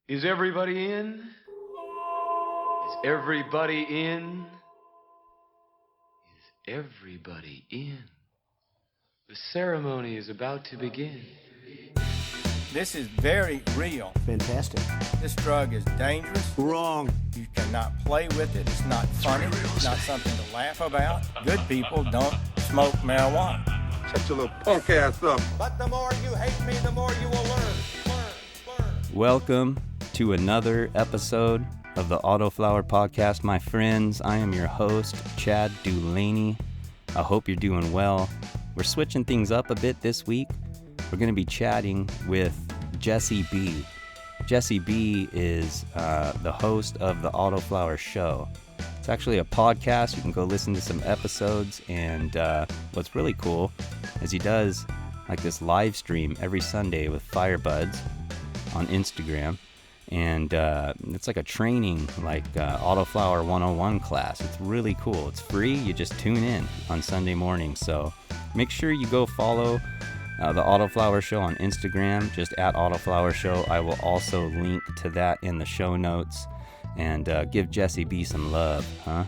Is everybody in? Is everybody in? Is everybody in? The ceremony is about to begin. This is very real. Fantastic. This drug is dangerous. Wrong. You cannot play with it. It's not funny. It's not something to laugh about. Good people don't smoke marijuana. Shut your little punk ass up. But the more you hate me, the more you will learn. Welcome to another episode of the Autoflower podcast, my friends. I am your host, Chad Dulaney. I hope you're doing well. We're switching things up a bit this week. We're going to be chatting with Jesse B. Jesse B is the host of the Autoflower show. It's actually a podcast. You can go listen to some episodes, and what's really cool is he does like this live stream every Sunday with Firebuds on Instagram, and it's like a training, like Autoflower 101 class. It's really cool. It's free. You just tune in on Sunday morning. So make sure you go follow the Autoflower show on Instagram, just at Autoflower show. I will also link to that in the show notes, and give Jesse B some love, huh?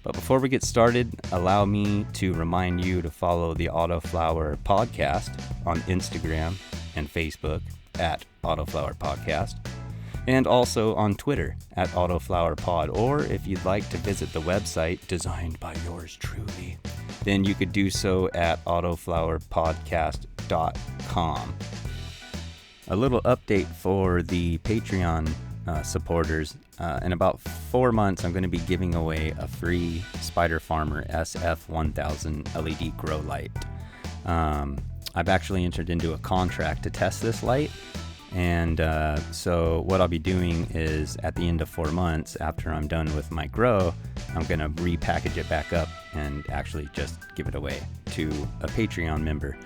But before we get started, allow me to remind you to follow the Autoflower podcast on Instagram and Facebook at Autoflower Podcast, and also on Twitter at Autoflower Pod. Or if you'd like to visit the website designed by yours truly, then you could do so at autoflowerpodcast.com. A little update for the Patreon supporters. In about 4 months, I'm going to be giving away a free Spider Farmer SF1000 LED grow light. I've actually entered into a contract to test this light, and so what I'll be doing is at the end of 4 months, after I'm done with my grow, I'm going to repackage it back up and actually just give it away to a Patreon member.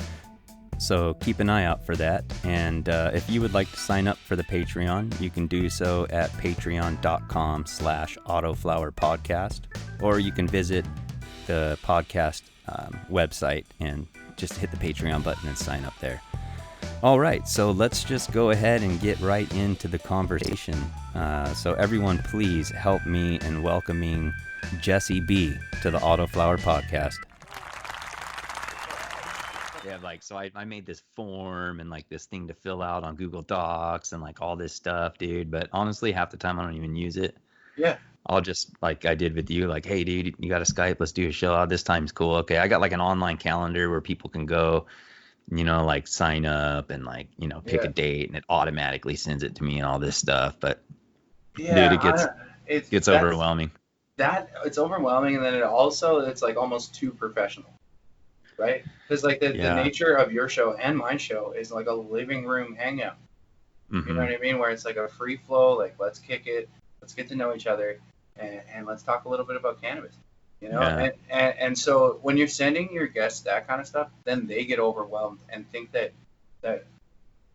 So keep an eye out for that, and if you would like to sign up for the Patreon, you can do so at patreon.com/autoflowerpodcast, or you can visit the podcast website and just hit the Patreon button and sign up there. All right, so let's just go ahead and get right into the conversation. So everyone, please help me in welcoming Jesse B to the Autoflower podcast. Yeah, like, so I made this form and like this thing to fill out on Google Docs and like all this stuff, dude. But honestly, half the time I don't even use it. Yeah. I'll just, like I did with you, like, hey, dude, you got a Skype? Let's do a show. Oh, this time's cool. Okay, I got like an online calendar where people can go, like sign up and like, pick a date, and it automatically sends it to me and all this stuff. But yeah, dude, it gets overwhelming. It's overwhelming, and then it's like almost too professional, right? Because like the nature of your show and my show is like a living room hangout. Mm-hmm. You know what I mean? Where it's like a free flow, like let's kick it, let's get to know each other, and let's talk a little bit about cannabis. Yeah. And so when you're sending your guests that kind of stuff, then they get overwhelmed and think that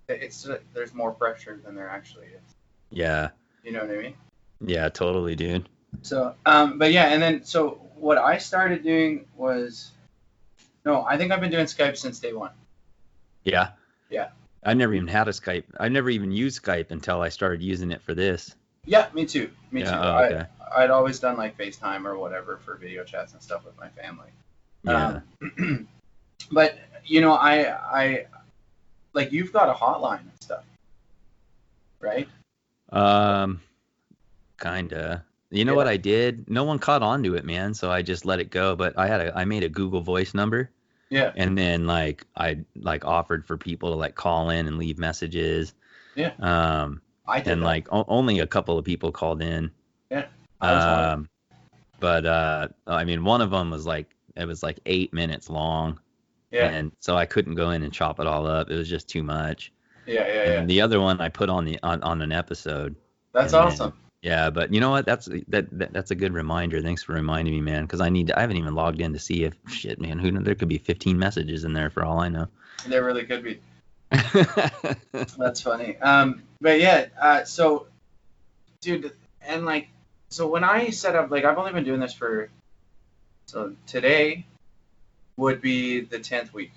it's there's more pressure than there actually is. Yeah. You know what I mean? Yeah, totally, dude. So, but yeah, and then so what I started doing was, I think I've been doing Skype since day one. Yeah. Yeah. I never even had a Skype. I never even used Skype until I started using it for this. Yeah, me too. Me too. Oh, okay. I'd always done like FaceTime or whatever for video chats and stuff with my family. Yeah. But I like, you've got a hotline and stuff, right? Kinda. You know what I did? No one caught on to it, man. So I just let it go. But I made a Google Voice number. Yeah. And then like I like offered for people to like call in and leave messages. Yeah. I did. And that. like only a couple of people called in. Yeah. But I mean, one of them was like, it was like 8 minutes long. Yeah. And so I couldn't go in and chop it all up. It was just too much. Yeah. And the other one I put on an episode. That's awesome. Yeah, but you know what? That's a good reminder. Thanks for reminding me, man. Because I haven't even logged in to see if shit, man. There could be 15 messages in there for all I know. There really could be. That's funny. But yeah. So, dude, and like, so when I set up, like, I've only been doing this so today would be the 10th week.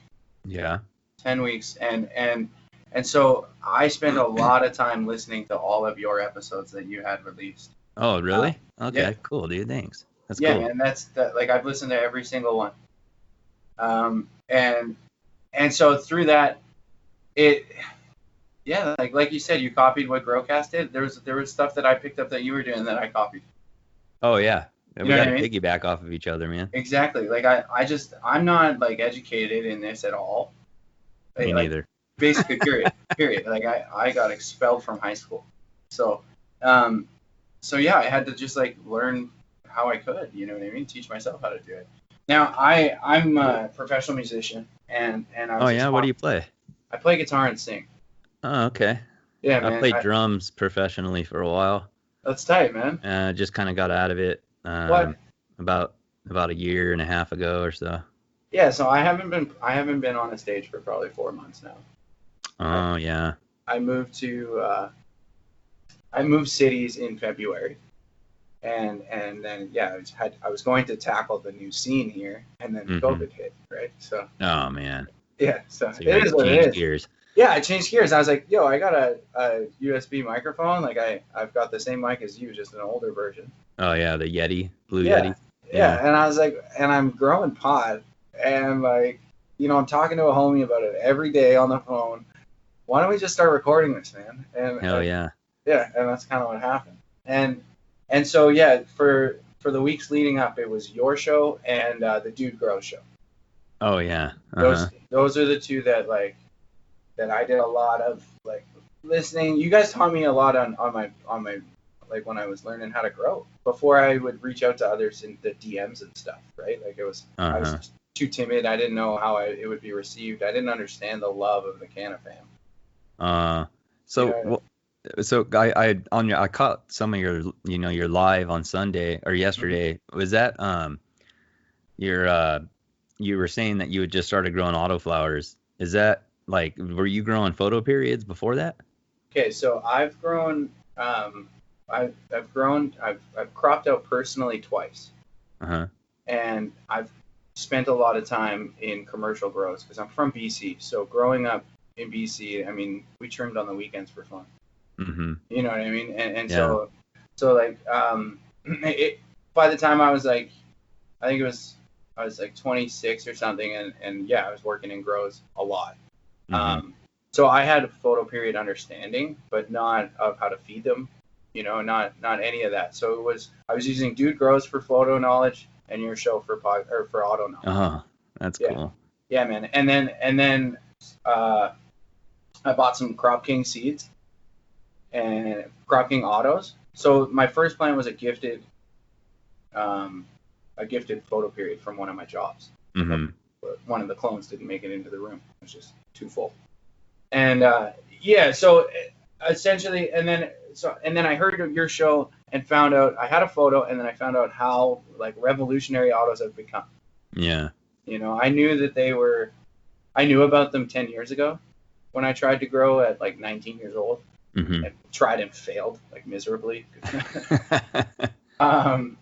Yeah. 10 weeks, and And so I spent a lot of time listening to all of your episodes that you had released. Oh, really? Okay, Yeah. cool, dude. Thanks. That's Yeah, cool. man, that. Like I've listened to every single one. And so through that, it, yeah, like you said, you copied what Growcast did. There was stuff that I picked up that you were doing that I copied. Oh yeah, You we know got what to I mean? piggyback off of each other, man. Exactly. Like I'm not like educated in this at all. Me Like neither. basically, period. Period. Like I got expelled from high school. So, um, so yeah, I had to just like learn how I could. You know what I mean? Teach myself how to do it. Now I'm a professional musician, and I Oh was yeah, what do you play? I play guitar and sing. Oh, okay. Yeah, I man. played drums professionally for a while. That's tight, man. Just kind of got out of it What? about a year and a half ago or so. Yeah. So I haven't been on a stage for probably 4 months now. Oh yeah. I moved to I moved cities in February, and then yeah, I was going to tackle the new scene here, and then COVID hit, right? So Oh man. yeah, so So you it had is to what it change is. gears. Yeah, I changed gears. I was like, yo, I got a USB microphone. Like I've got the same mic as you, just an older version. Oh yeah, the Yeti, Blue Yeah, Yeti. yeah. And I was like, and I'm growing pot, and like, I'm talking to a homie about it every day on the phone. Why don't we just start recording this, man? Hell yeah. Yeah, and that's kind of what happened. And so yeah, for the weeks leading up, it was your show and the Dude Grow show. Oh yeah. Those are the two that that I did a lot of like listening. You guys taught me a lot on my like when I was learning how to grow before I would reach out to others in the DMs and stuff, right? Like I was too timid. I didn't know how it would be received. I didn't understand the love of the Canna fam. So I caught some of your your live on Sunday or yesterday. Was that you were saying that you had just started growing autoflowers? Is that like, were you growing photo periods before that? Okay, so I've grown I've cropped out personally twice. And I've spent a lot of time in commercial grows because I'm from BC. So growing up in BC, I mean, we trimmed on the weekends for fun. You know what I mean? And Yeah. so like by the time I was like, I was like 26 or something, and yeah, I was working in grows a lot. So I had a photo period understanding, but not of how to feed them, not any of that. So I was using Dude Grows for photo knowledge and your show for auto knowledge. Oh, that's cool. Yeah, man. And then I bought some Crop King seeds and Crop King autos. So my first plant was a gifted photo period from one of my jobs. One of the clones didn't make it into the room. It was just too full. And yeah, so essentially, and then I heard your show and found out I had a photo, and then I found out how like revolutionary autos have become. Yeah. I knew about them 10 years ago when I tried to grow at like 19 years old. And tried and failed like miserably. And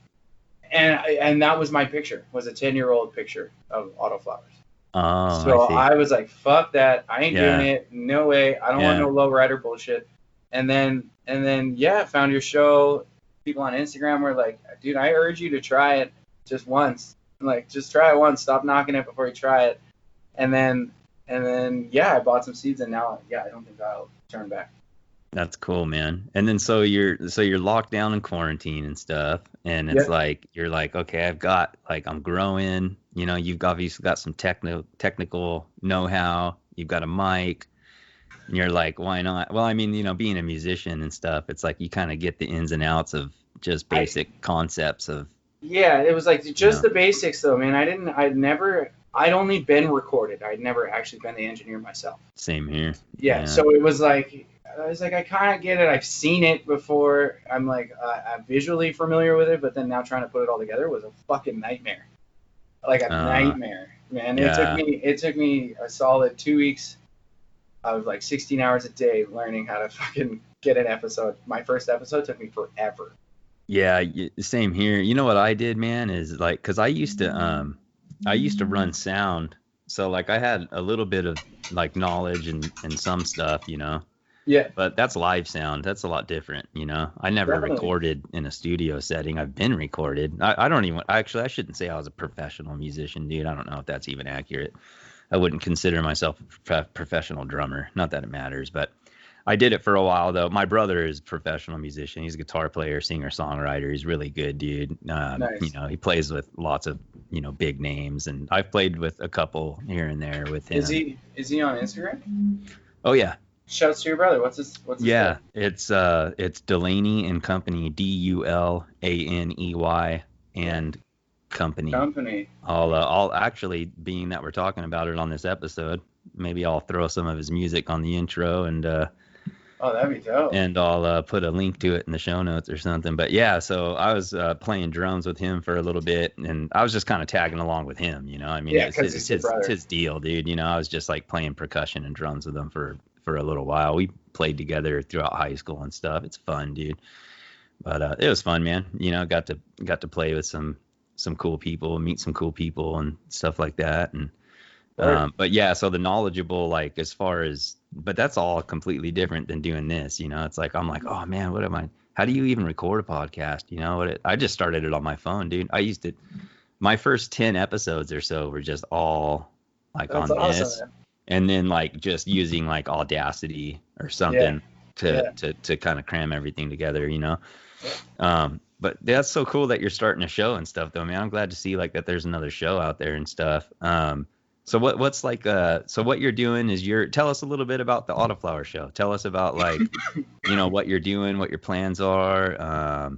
that was my picture, was a 10-year-old picture of autoflowers. Oh, so I see. I was like, fuck that. I ain't doing it. No way. I don't want no low rider bullshit. And then yeah, found your show. People on Instagram were like, dude, I urge you to try it just once. Like, just try it once. Stop knocking it before you try it. And then yeah, I bought some seeds, and now yeah, I don't think I'll turn back. That's cool, man. And then so you're locked down in quarantine and stuff, and it's like you're like, okay, I'm growing. You've obviously got some technical know-how. You've got a mic, and you're like, why not? Well, I mean, being a musician and stuff, it's like you kind of get the ins and outs of just basic concepts of. Yeah, it was like just the basics, though, man. I'd only been recorded. I'd never actually been the engineer myself. Same here. Yeah. So it was like. I kind of get it. I've seen it before. I'm like, I'm visually familiar with it, but then now trying to put it all together was a fucking nightmare. Like a nightmare, man. Yeah. It took me a solid 2 weeks of like 16 hours a day learning how to fucking get an episode. My first episode took me forever. Yeah, same here. You know what I did, man, is like, cause I used to run sound So like I had a little bit of like knowledge and some stuff, Yeah, but that's live sound. That's a lot different, I never definitely. recorded in a studio setting. I've been recorded. I don't even, actually, I shouldn't say I was a professional musician, dude. I don't know if that's even accurate. I wouldn't consider myself a professional drummer. Not that it matters, but I did it for a while though. My brother is a professional musician. He's a guitar player, singer, songwriter. He's really good, dude. Nice. He plays with lots of, big names, and I've played with a couple here and there with him. Is he on Instagram? Oh yeah. Shouts to your brother. What's his Yeah, name? it's Delaney and Company, Dulaney and Company. Company. I'll actually, being that we're talking about it on this episode, maybe I'll throw some of his music on the intro Oh, that'd be dope. and I'll put a link to it in the show notes or something. But yeah, so I was playing drums with him for a little bit, and I was just kind of tagging along with him, I mean, Yeah, it's 'cause his, he's your brother. it's his deal, dude. I was just like playing percussion and drums with him for a little while. We played together throughout high school and stuff. It's fun, dude. But it was fun, man. Got to play with some cool people, meet some cool people and stuff like that. And but yeah, so the knowledgeable, like as far as, but that's all completely different than doing this. It's like I'm like, oh man, how do you even record a podcast? I just started it on my phone, dude. My first 10 episodes or so were just all like That's on awesome, this, man. and then like just using like Audacity or something to kind of cram everything together, But that's so cool that you're starting a show and stuff though, man. I'm glad to see like that there's another show out there and stuff. So what's like so what you're doing is tell us a little bit about the Autoflower show. Tell us about like what you're doing, what your plans are.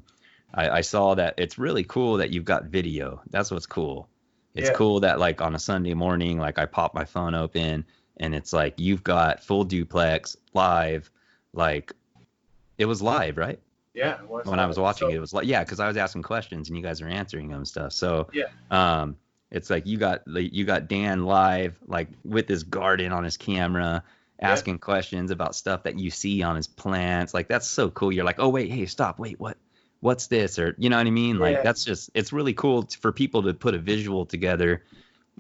I saw that it's really cool that you've got video. That's what's cool. It's cool that like on a Sunday morning, like I pop my phone open and it's like you've got full duplex live, like it was live, right? Yeah, it was When I was watching so, it was like, yeah, because I was asking questions and you guys are answering them and stuff. So yeah. it's like you got Dan live, like with his garden on his camera, asking questions about stuff that you see on his plants. Like that's so cool. You're like, oh wait, hey, stop, wait, what's this? Or you know what I mean? Like that's just, it's really cool for people to put a visual together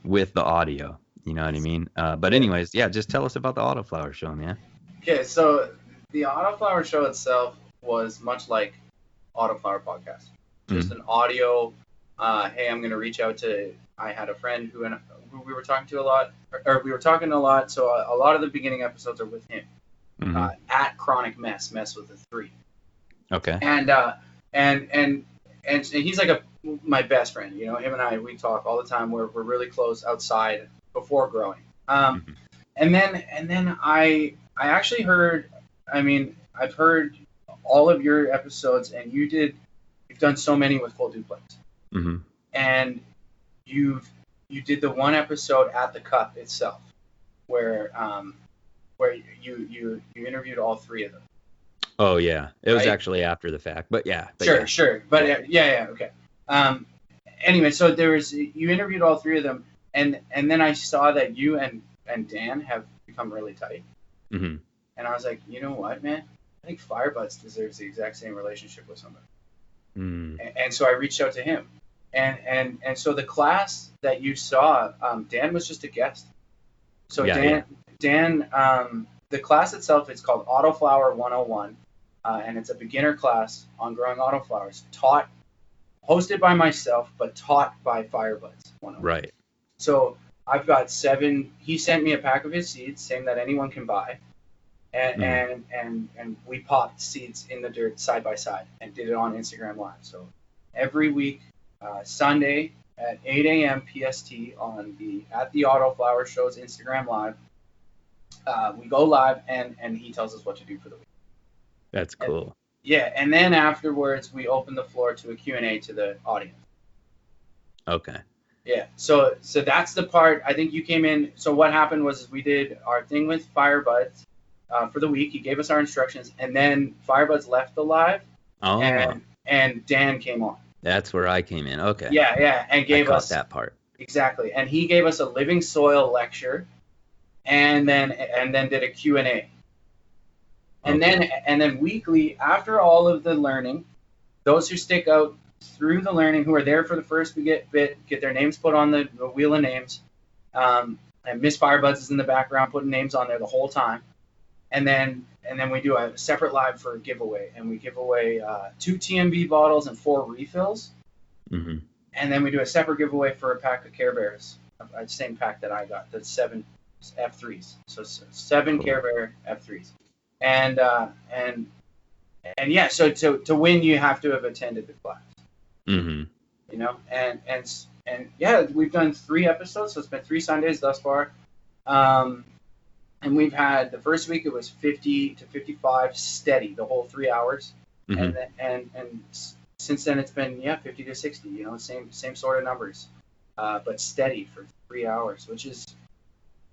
with the audio. You know what I mean? But anyways, yeah, just tell us about the Autoflower show, man. Okay, so the Autoflower show itself was much like Autoflower podcast. Just an audio, hey, I'm going to reach out to, I had a friend who we were talking to a lot, or we were talking a lot, so a lot of the beginning episodes are with him. At Chronic Mess with a 3. Okay. And he's like my best friend, him and I, we talk all the time. We're really close outside before growing. And then I actually heard, I've heard all of your episodes, and you've done so many with Full Duplex. And you did the one episode at the Cup itself, where you interviewed all 3 of them. Oh yeah, it was actually after the fact, but yeah. Sure, but okay. Anyway, so you interviewed all 3 of them, and then I saw that you and Dan have become really tight. And I was like, you know what, man? I think Firebuds deserves the exact same relationship with somebody. And so I reached out to him, and so the class that you saw, Dan was just a guest. So Dan, the class itself is called Autoflower 101. And it's a beginner class on growing autoflowers, hosted by myself, but taught by Firebuds 101. Right. So I've got 7. He sent me a pack of his seeds, saying that anyone can buy, and we popped seeds in the dirt side by side and did it on Instagram Live. So every week, Sunday at 8 a.m. PST at the Autoflower Show's Instagram Live, we go live and he tells us what to do for the week. That's cool. And then afterwards we open the floor to a Q&A to the audience. Okay. Yeah, so that's the part. I think you came in. So what happened was we did our thing with Firebuds for the week. He gave us our instructions, and then Firebuds left the live, and Dan came on. That's where I came in. Okay. Yeah, and gave us that part. Exactly, and he gave us a living soil lecture, and then did a Q&A. And then weekly, after all of the learning, those who stick out through the learning, who are there for the first bit, get their names put on the wheel of names, and and Miss Firebuds is in the background putting names on there the whole time. And then we do a separate live for a giveaway, and we give away 2 TMB bottles and 4 refills. Mm-hmm. And then we do a separate giveaway for a pack of Care Bears, the same pack that I got, that's 7 F3s. So 7 Cool. Care Bear F3s. And yeah, so to win, you have to have attended the class. Mm-hmm. You know, and yeah, we've done 3 episodes, so it's been 3 Sundays thus far. And we've had, the first week it was 50 to 55 steady the whole 3 hours. Mm-hmm. And since then it's been 50 to 60, you know, same sort of numbers, but steady for 3 hours, which is,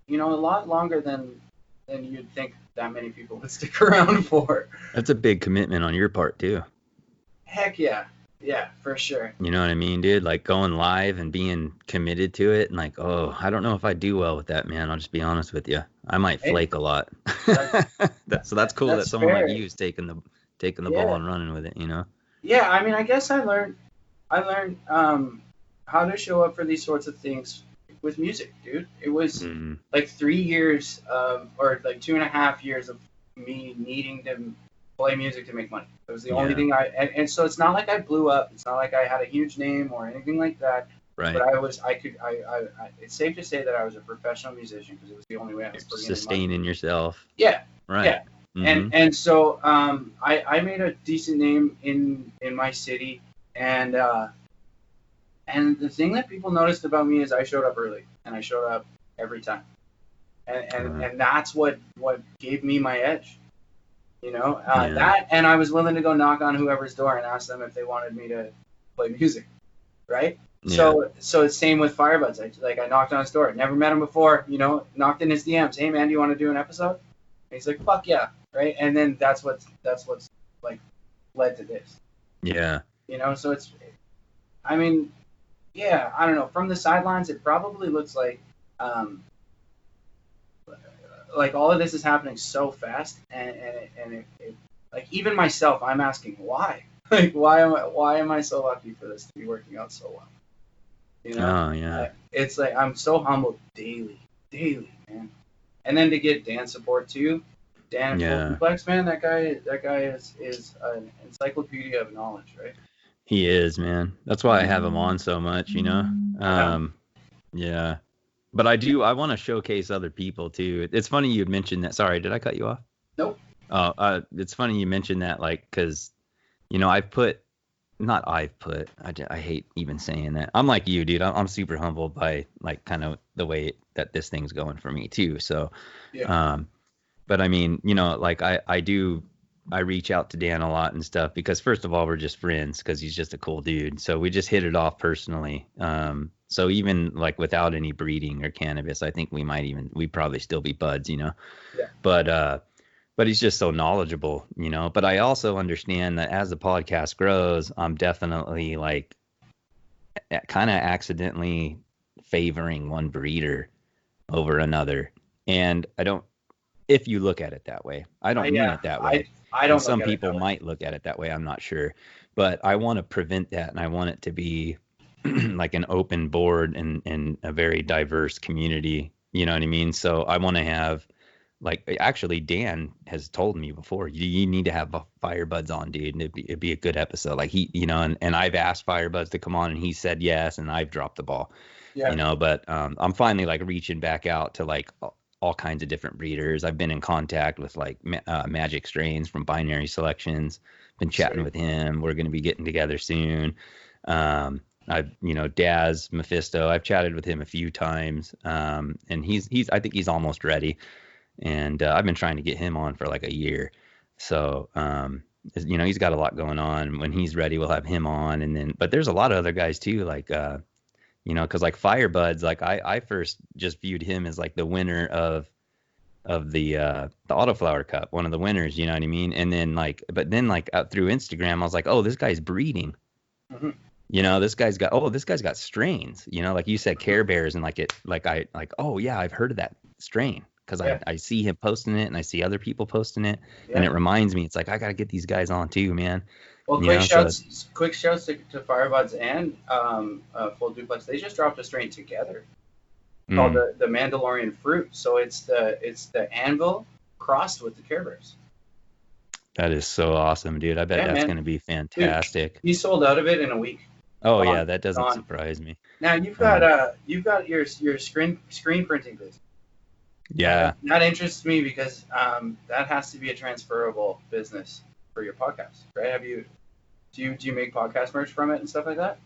you know, a lot longer than you'd think that many people would stick around for. That's a big commitment on your part too. Heck yeah, for sure. You know what I mean, dude? Like going live and being committed to it, and like, oh, I don't know if I do well with that, man. I'll just be honest with you. I might flake a lot. So that's cool that someone fair. like you is taking the ball and running with it, you know? Yeah, I mean, I guess I learned how to show up for these sorts of things with music, dude. It was like 3 years or like 2.5 years of me needing to play music to make money. It was the only thing and so it's not like I blew up. It's not like I had a huge name or anything like that. Right. But it's safe to say that I was a professional musician because it was the only way I was bringing in money. Sustaining yourself. Yeah. Right. Yeah. Mm-hmm. And so I made a decent name in my city, and the thing that people noticed about me is I showed up early, and I showed up every time, and that's what gave me my edge, you know. That, and I was willing to go knock on whoever's door and ask them if they wanted me to play music, right? Yeah. So it's same with Firebuds. I knocked on his door, never met him before, you know, knocked in his DMs. Hey man, do you want to do an episode? And he's like, fuck yeah, right? And then that's what's like led to this. Yeah. You know, so it's, I mean, yeah, I don't know. From the sidelines, it probably looks like all of this is happening so fast, and it like even myself, I'm asking why. Like why am I so lucky for this to be working out so well? You know? Oh yeah. It's like I'm so humbled daily, man. And then to get Dan's support too. Dan Complex, man, that guy is an encyclopedia of knowledge, right? He is, man. That's why I have him on so much, you know. Yeah. But I want to showcase other people too. It's funny you mentioned that. Sorry, did I cut you off? Nope. Oh, it's funny you mentioned that, like, because, you know, I hate even saying that. I'm like you, dude. I'm super humbled by like kind of the way that this thing's going for me too. So, yeah. But I mean, you know, like I reach out to Dan a lot and stuff because first of all, we're just friends because he's just a cool dude. So we just hit it off personally. So even like without any breeding or cannabis, I think we'd probably still be buds, you know. Yeah. But he's just so knowledgeable, you know. But I also understand that as the podcast grows, I'm definitely like kind of accidentally favoring one breeder over another. And I don't, if you look at it that way, I don't mean it that way. I don't. Some people might look at it that way. I'm not sure, but I want to prevent that, and I want it to be like an open board and a very diverse community. You know what I mean? So I want to have, like, actually, Dan has told me before, you need to have Firebuds on, dude, and it'd be a good episode. Like he, you know, and I've asked Firebuds to come on, and he said yes, and I've dropped the ball. Yeah. You know, but I'm finally like reaching back out to like all kinds of different breeders. I've been in contact with like Magic Strains from Binary Selections. Been chatting with him. We're going to be getting together soon. You know, Daz Mephisto, I've chatted with him a few times. And I think he's almost ready. And I've been trying to get him on for like a year. So, you know, he's got a lot going on. When he's ready, we'll have him on. But there's a lot of other guys too, like, you know, because like Firebuds, like I first just viewed him as like the winner of the Autoflower Cup, one of the winners, you know what I mean? And then like, but then like out through Instagram, I was like, oh, this guy's breeding. Mm-hmm. You know, this guy's got strains, you know, like you said, Care Bears, and oh yeah, I've heard of that strain because I see him posting it and I see other people posting it, and it reminds me, it's like I got to get these guys on too, man. Well, quick shouts to Firebuds and Full Duplex. They just dropped a strain together. called Mm, the Mandalorian fruit. So it's the anvil crossed with the Care Bears. that is so awesome, dude. I bet Yeah, that's man. going to be Dude, fantastic. he sold out of it in a week. Oh yeah, Gone, that doesn't gone. surprise me. Now Um, you've got your screen printing business. yeah. That interests me because that has to be a transferable business for your podcast, right? Do you make podcast merch from it and stuff like that?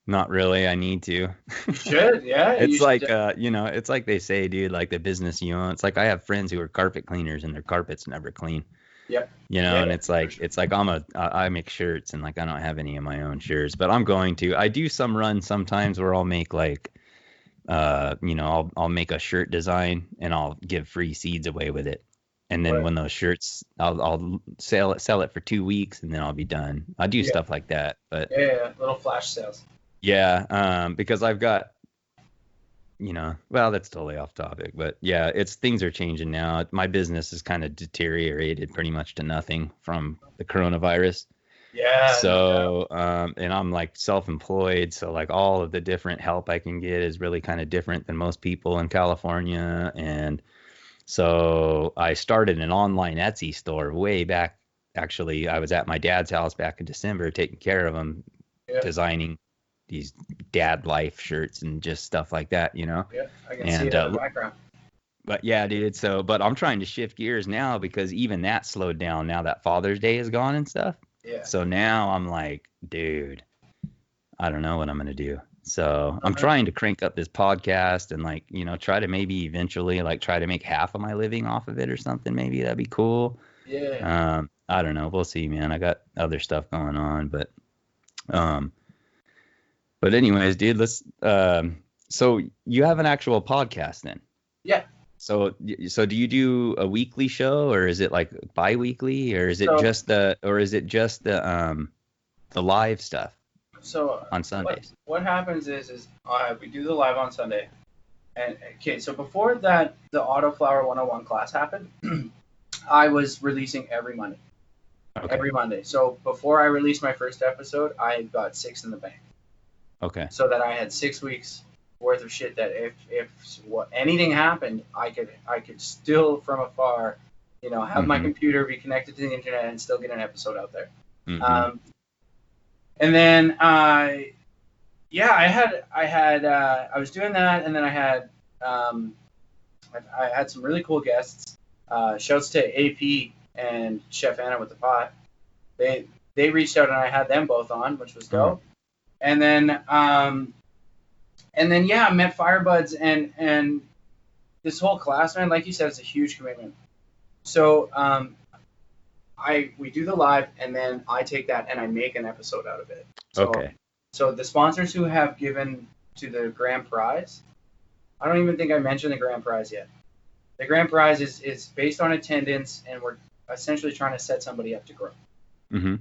Not really. I need to. You should, yeah. You It's should. like it's like they say, dude, like the business you own. It's like I have friends who are carpet cleaners and their carpet's never clean. Yep. And Yeah, it's for like sure. I make shirts and like I don't have any of my own shirts, but I'm going to. I do some runs sometimes where I'll make like I'll make a shirt design and I'll give free seeds away with it. And then Right. when those shirts, I'll sell it for 2 weeks and then I'll be done. I do Yeah. stuff like that, but Yeah. Little flash sales. yeah, because I've got, well, that's totally off topic, but yeah, things are changing now. My business is kind of deteriorated pretty much to nothing from the coronavirus. Yeah, no doubt. So, and I'm like self-employed, so like all of the different help I can get is really kind of different than most people in California. And so I started an online Etsy store way back. Actually, I was at my dad's house back in December taking care of him, Yeah, designing these dad life shirts and just stuff like that, yeah. I can see And it in the background. but yeah, dude. So, but I'm trying to shift gears now because even that slowed down now that Father's Day is gone and stuff. Yeah. So now I'm like, dude, I don't know what I'm gonna do. So I'm Uh-huh. trying to crank up this podcast and like, try to maybe eventually like try to make half of my living off of it or something. Maybe that'd be cool. Yeah. I don't know. We'll see, man. I got other stuff going on, um, but anyways, dude, so you have an actual podcast then? Yeah. So do you do a weekly show or is it like bi-weekly or is it So just the live stuff so on Sundays? what happens is we do the live on Sunday. And okay, so before that the Autoflower 101 class happened, I was releasing every Monday. Okay. Every Monday. So before I released my first episode, I got 6 in the bank. Okay. So that I had 6 weeks worth of shit that if anything happened, I could still from afar, have my Mhm. computer be connected to the internet and still get an episode out there. Mhm. And then I was doing that, and then I had some really cool guests. Shouts to AP and Chef Anna with the pot. They reached out and I had them both on, which was dope. And then yeah, I met Firebuds and this whole class, man. Like you said, it's a huge commitment. So we do the live, and then I take that and I make an episode out of it. Okay. So the sponsors who have given to the grand prize, I don't even think I mentioned the grand prize yet. The grand prize is based on attendance, and we're essentially trying to set somebody up to grow. Mhm.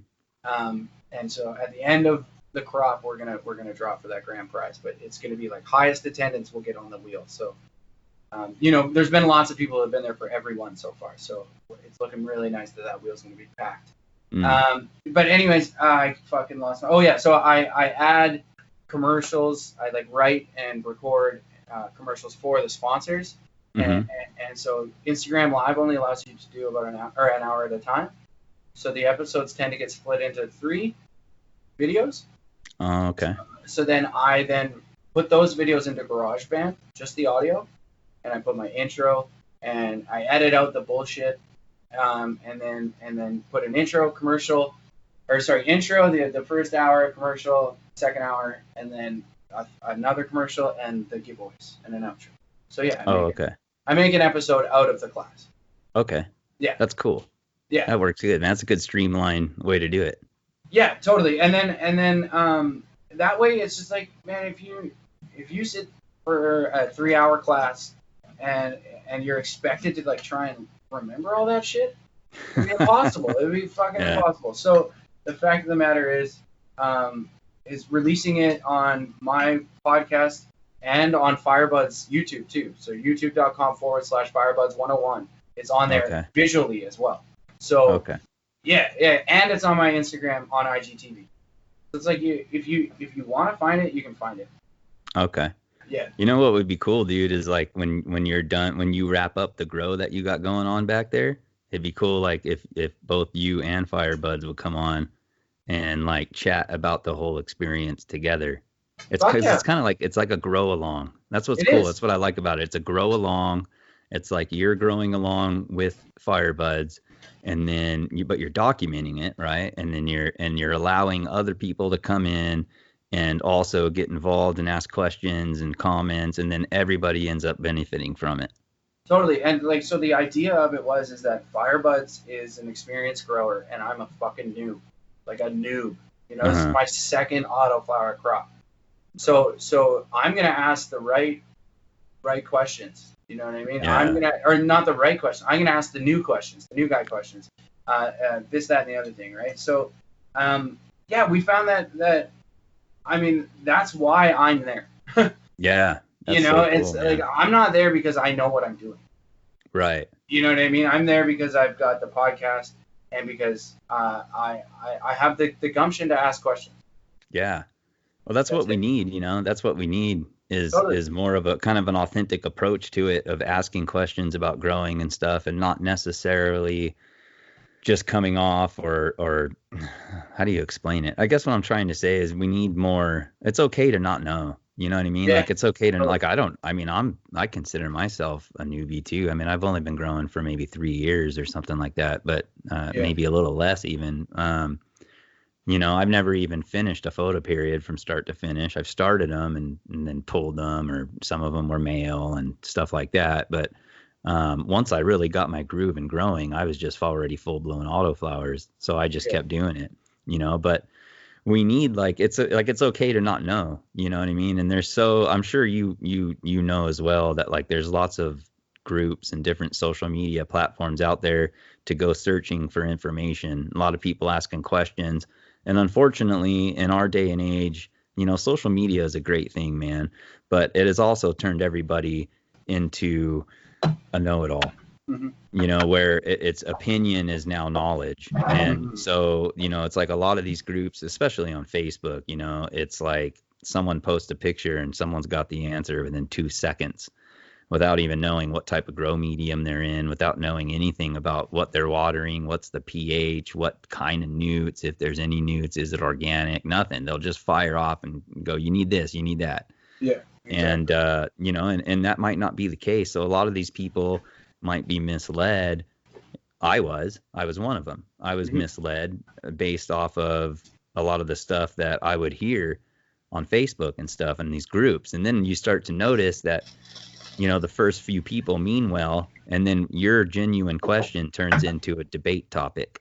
And so at the end of the crop, we're gonna draw for that grand prize, but it's gonna be like highest attendance will get on the wheel. So, there's been lots of people who have been there for every one so far, so it's looking really nice that wheel's gonna be packed. But anyways, I fucking lost. Oh yeah, so I add commercials. I like write and record commercials for the sponsors, and so Instagram Live only allows you to do about an hour at a time. So the episodes tend to get split into 3 videos. Oh, okay. So then I put those videos into GarageBand, just the audio, and I put my intro and I edit out the bullshit, and then put an intro, commercial, intro, the first hour, commercial, second hour, and then another commercial and the giveaways and an outro. So yeah. Okay. I make an episode out of the class. Okay. Yeah. That's cool. Yeah. That works good, man. That's a good streamlined way to do it. Yeah, totally. And then that way it's just like, man, if you sit for a 3-hour class and you're expected to like try and remember all that shit, it'd be impossible. It would be fucking impossible. So the fact of the matter is releasing it on my podcast and on Firebud's YouTube too. So youtube.com/Firebuds101. It's on there visually as well. So yeah, and it's on my Instagram on IGTV. So it's like if you want to find it, you can find it. Okay. Yeah. You know what would be cool, dude, is like when you're done, when you wrap up the grow that you got going on back there, it'd be cool like if both you and Firebuds would come on and like chat about the whole experience together. It's Fuck because yeah. it's kind of like it's like a grow along. That's what's It cool. is. That's what I like about it. It's a grow along. It's like you're growing along with Firebuds, and then but you're documenting it, right? And then you're allowing other people to come in and also get involved and ask questions and comments, and then everybody ends up benefiting from it. Totally. And like, so the idea of it is that Firebuds is an experienced grower and I'm a fucking noob. Like a noob. You know, this is Uh-huh. my second autoflower crop. So I'm gonna ask the right questions. You know what I mean? I'm Yeah. gonna, or not the right question. I'm gonna ask the new questions, the new guy questions. This, that, and the other thing, right? So, yeah, we found that I mean, that's why I'm there. Yeah. You That's know, so it's cool, like man. I'm not there because I know what I'm doing. Right. You know what I mean? I'm there because I've got the podcast and because I have the gumption to ask questions. Yeah. Well, that's That's what we it. need, you know. That's what we need Totally. is more of a kind of an authentic approach to it of asking questions about growing and stuff and not necessarily just coming off or how do you explain it? I guess what I'm trying to say is we need more. It's okay to not know. You know what I mean? Yeah. Like it's okay to Totally. like I mean I consider myself a newbie too. I mean I've only been growing for maybe 3 years or something like that, but Yeah. maybe a little less even. You know, I've never even finished a photo period from start to finish. I've started them and then pulled them, or some of them were male and stuff like that. But once I really got my groove and growing, I was just already full blown autoflowers. So I just Yeah. kept doing it, you know. But we need like it's okay to not know, you know what I mean? And there's I'm sure you know as well that like there's lots of groups and different social media platforms out there to go searching for information. A lot of people asking questions. And unfortunately, in our day and age, you know, social media is a great thing, man, but it has also turned everybody into a know-it-all, Mm-hmm. you know, where its opinion is now knowledge. And Mm-hmm. so, you know, it's like a lot of these groups, especially on Facebook, you know, it's like someone posts a picture and someone's got the answer within 2 seconds without even knowing what type of grow medium they're in, without knowing anything about what they're watering, what's the pH, what kind of newts, if there's any newts, is it organic, nothing. They'll just fire off and go, you need this, you need that. Yeah. And, Exactly. you know, and that might not be the case. So a lot of these people might be misled. I was one of them. I was Mm-hmm. misled based off of a lot of the stuff that I would hear on Facebook and stuff in these groups. And then you start to notice that, you know, the first few people mean well, and then your genuine question turns into a debate topic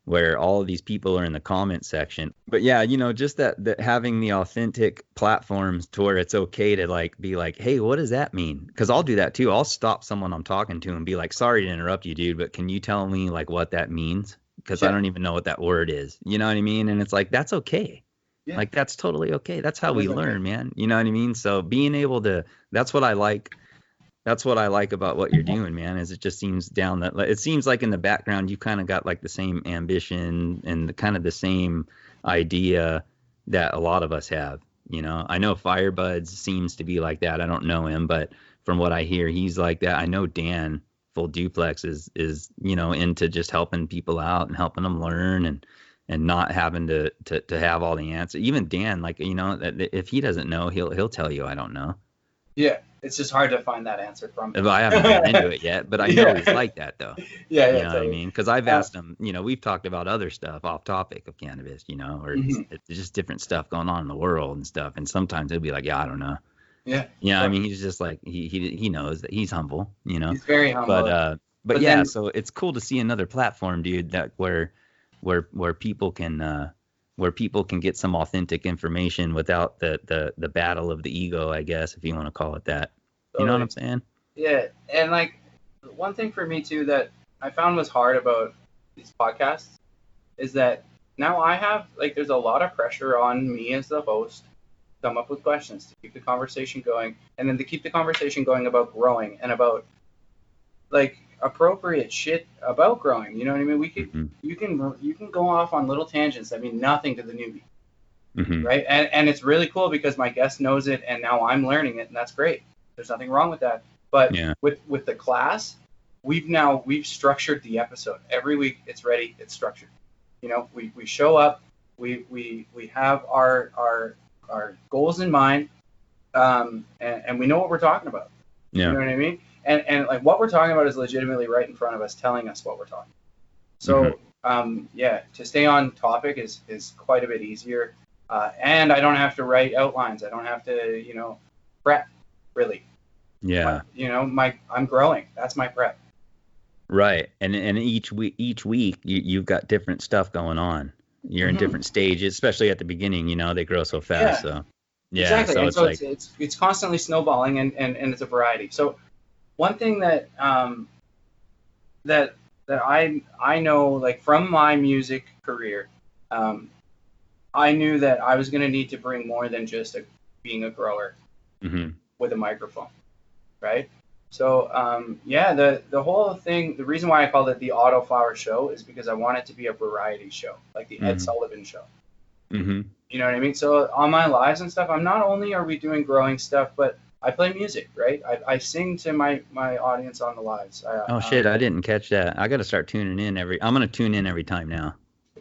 where all of these people are in the comment section. But yeah, you know, just that having the authentic platforms to where it's okay to like be like, hey, what does that mean? Because I'll do that too. I'll stop someone I'm talking to and be like, sorry to interrupt you, dude, but can you tell me like what that means? Because I Yeah. don't even know what that word is. You know what I mean? And it's like, that's okay. Yeah. Like that's totally okay. That's how It we is okay. learn, man. You know what I mean? So being able to, that's what I like. That's what I like about what you're doing, man, is it just seems down that it seems like in the background you kind of got like the same ambition and the kind of the same idea that a lot of us have. You know, I know Firebuds seems to be like that. I don't know him, but from what I hear, he's like that. I know Dan Full Duplex is, you know, into just helping people out and helping them learn and not having to have all the answers. Even Dan, like, you know, that if he doesn't know, he'll tell you I don't know. Yeah. It's just hard to find that answer from him. Well, I haven't ran into it yet, but I know he's Yeah. like that though. Yeah. You Yeah. know what I Totally. mean? Because I've Uh, asked him, you know, we've talked about other stuff off topic of cannabis, you know, or mhm. it's just different stuff going on in the world and stuff. And sometimes he'll be like, yeah, I don't know. Yeah. Yeah, I Well, mean, he's just like he knows that he's humble, you know. he's very humble. But But yeah, then, so it's cool to see another platform, dude, that where people can get some authentic information without the battle of the ego, I guess, if you want to call it that. You know what totally. I'm saying? Yeah. And like, one thing for me too that I found was hard about these podcasts is that now I have, like, there's a lot of pressure on me as the host to come up with questions to keep the conversation going, and then to keep the conversation going about growing and about like appropriate shit about growing. You know what I mean? We could Hmm. you can go off on little tangents that mean nothing to the newbie. right? And it's really cool because my guest knows it, and now I'm learning it, and that's great. There's nothing wrong with that. But Yeah. with the class, we've structured the episode every week. It's ready. It's structured. You know, we show up. We have our goals in mind, and we know what we're talking about. Yeah. You know what I mean? And like what we're talking about is legitimately right in front of us, telling us what we're talking. So yeah, to stay on topic is quite a bit easier, and I don't have to write outlines. I don't have to prep really. Yeah. I'm growing. That's my prep. Right. And each week you've got different stuff going on. You're in different stages, especially at the beginning, they grow so fast. Yeah. So yeah. Exactly. So and it's so like it's constantly snowballing, and it's a variety. So one thing that that I know, like from my music career, I knew that I was going to need to bring more than just being a grower with a microphone, right? So yeah, the whole thing, the reason why I called it the Autoflower Show is because I want it to be a variety show, like the Ed Sullivan Show. You know what I mean? So on my lives and stuff, not only are we doing growing stuff, but I play music, right? I sing to my audience on the lives. Oh shit, I didn't catch that. I got to start tuning in I'm going to tune in every time now.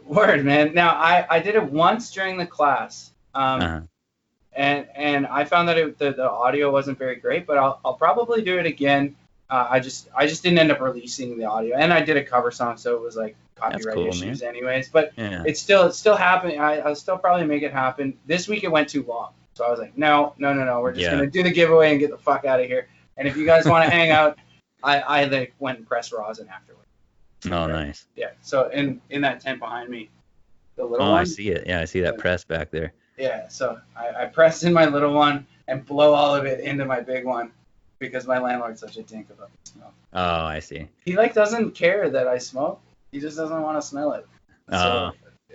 Word, man. Now I did it once during the class. And I found that the audio wasn't very great, but I'll probably do it again. I just didn't end up releasing the audio, and I did a cover song, so it was like copyright issues, anyways. But it's still happening. I'll still probably make it happen. This week it went too long, so I was like, no, we're just gonna do the giveaway and get the fuck out of here. And if you guys want to hang out, I like went and pressed rosin afterwards. Oh, nice. Yeah. So in that tent behind me, the little one. I see it. Yeah, I see that press back there. Yeah, so I pressed in my little one and blow all of it into my big one because my landlord's such a dink about the smell. Oh, I see. He doesn't care that I smoke. He just doesn't want to smell it. So,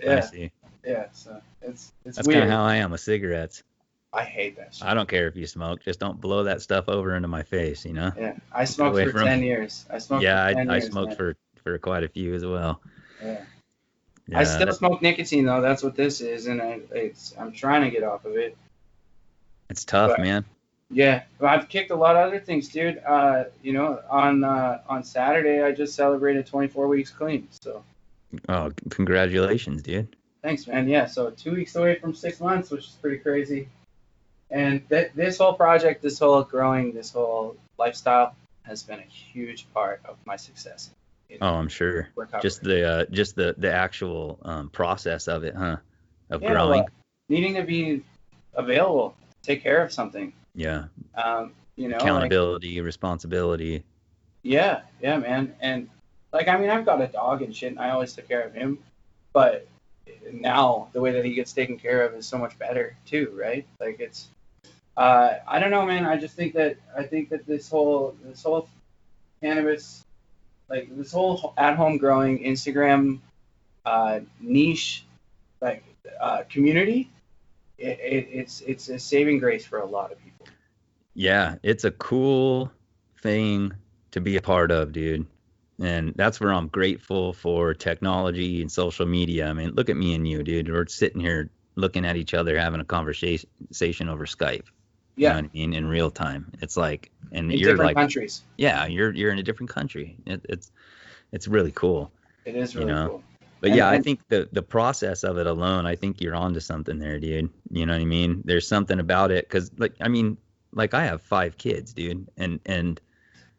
I see. Yeah, so it's That's weird. kind of how I am with cigarettes. I hate that shit. I don't care if you smoke, just don't blow that stuff over into my face, Yeah, I smoked for 10 years. I smoked for 10 I years, smoked man. for quite a few as well. Yeah. Yeah, I still smoke nicotine though. That's what this is, and I'm trying to get off of it. It's tough, man. Yeah, I've kicked a lot of other things, dude. On Saturday I just celebrated 24 weeks clean. So. Oh, congratulations, dude. Thanks, man. Yeah, so 2 weeks away from 6 months, which is pretty crazy. And this whole project, this whole growing, this whole lifestyle has been a huge part of my success. Oh, I'm sure. Recovery. Just the actual process of it, huh? Of growing. Well, needing to be available, take care of something. Yeah. Accountability, responsibility. Yeah, man. And I've got a dog and shit, and I always took care of him, but now the way that he gets taken care of is so much better too, right? Like it's, I don't know, man. I think that this whole cannabis, like this whole at-home growing Instagram niche, like community, it's a saving grace for a lot of people. Yeah, it's a cool thing to be a part of, dude. And that's where I'm grateful for technology and social media. I mean, look at me and you, dude. We're sitting here looking at each other, having a conversation over Skype. Yeah. You know what I mean? In real time. It's like, and in you're different like, countries. Yeah, you're in a different country. It's really cool. It is really cool. But I think the process of it alone, I think you're onto something there, dude. You know what I mean? There's something about it, because I have 5 kids, dude, and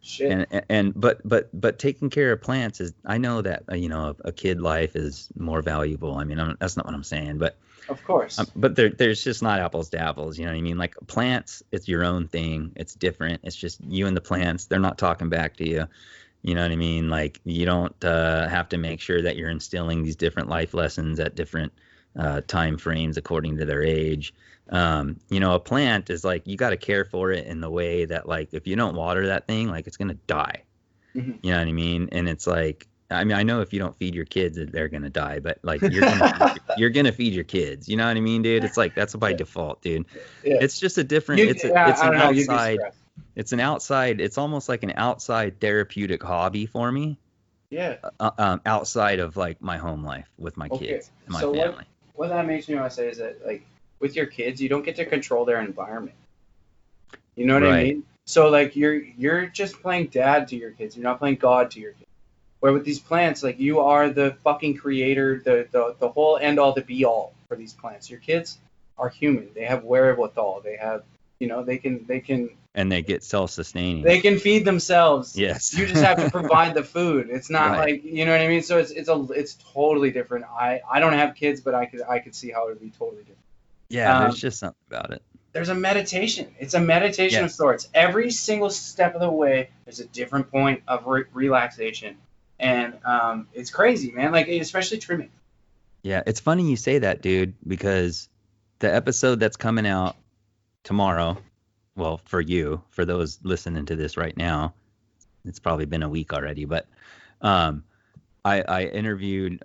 shit. But taking care of plants is, I know that a kid life is more valuable. I mean, that's not what I'm saying, but of course. But there's just not apples to apples. You know what I mean? Like plants, it's your own thing. It's different. It's just you and the plants. They're not talking back to you. You know what I mean? Like you don't have to make sure that you're instilling these different life lessons at different time frames according to their age. A plant is like, you got to care for it in the way that, like, if you don't water that thing, like it's going to die. You know what I mean? And it's like, I know if you don't feed your kids, they're going to die, but like you're going to feed your kids. You know what I mean, dude? It's like, that's by default, dude. Yeah. It's just a different, it's an outside, it's almost like an outside therapeutic hobby for me. Yeah. Outside of like my home life with my kids and my family. what that makes me want to say is that, like, with your kids, you don't get to control their environment. You know what I Right. mean? So like you're just playing dad to your kids. You're not playing God to your kids. Where with these plants, like, you are the fucking creator, the whole end all, the be all for these plants. Your kids are human. They have wherewithal. They have, they can And they get self-sustaining. they can feed themselves. Yes. You just have to provide the food. It's not Right. like, you know what I mean? So it's totally different. I don't have kids, but I could see how it would be totally different. Yeah, there's just something about it. There's a meditation. It's a meditation of Yes. sorts. Every single step of the way, there's a different point of relaxation, and it's crazy, man. Like, especially trimming. Yeah, it's funny you say that, dude, because the episode that's coming out tomorrow, well, for you, for those listening to this right now, it's probably been a week already, but I interviewed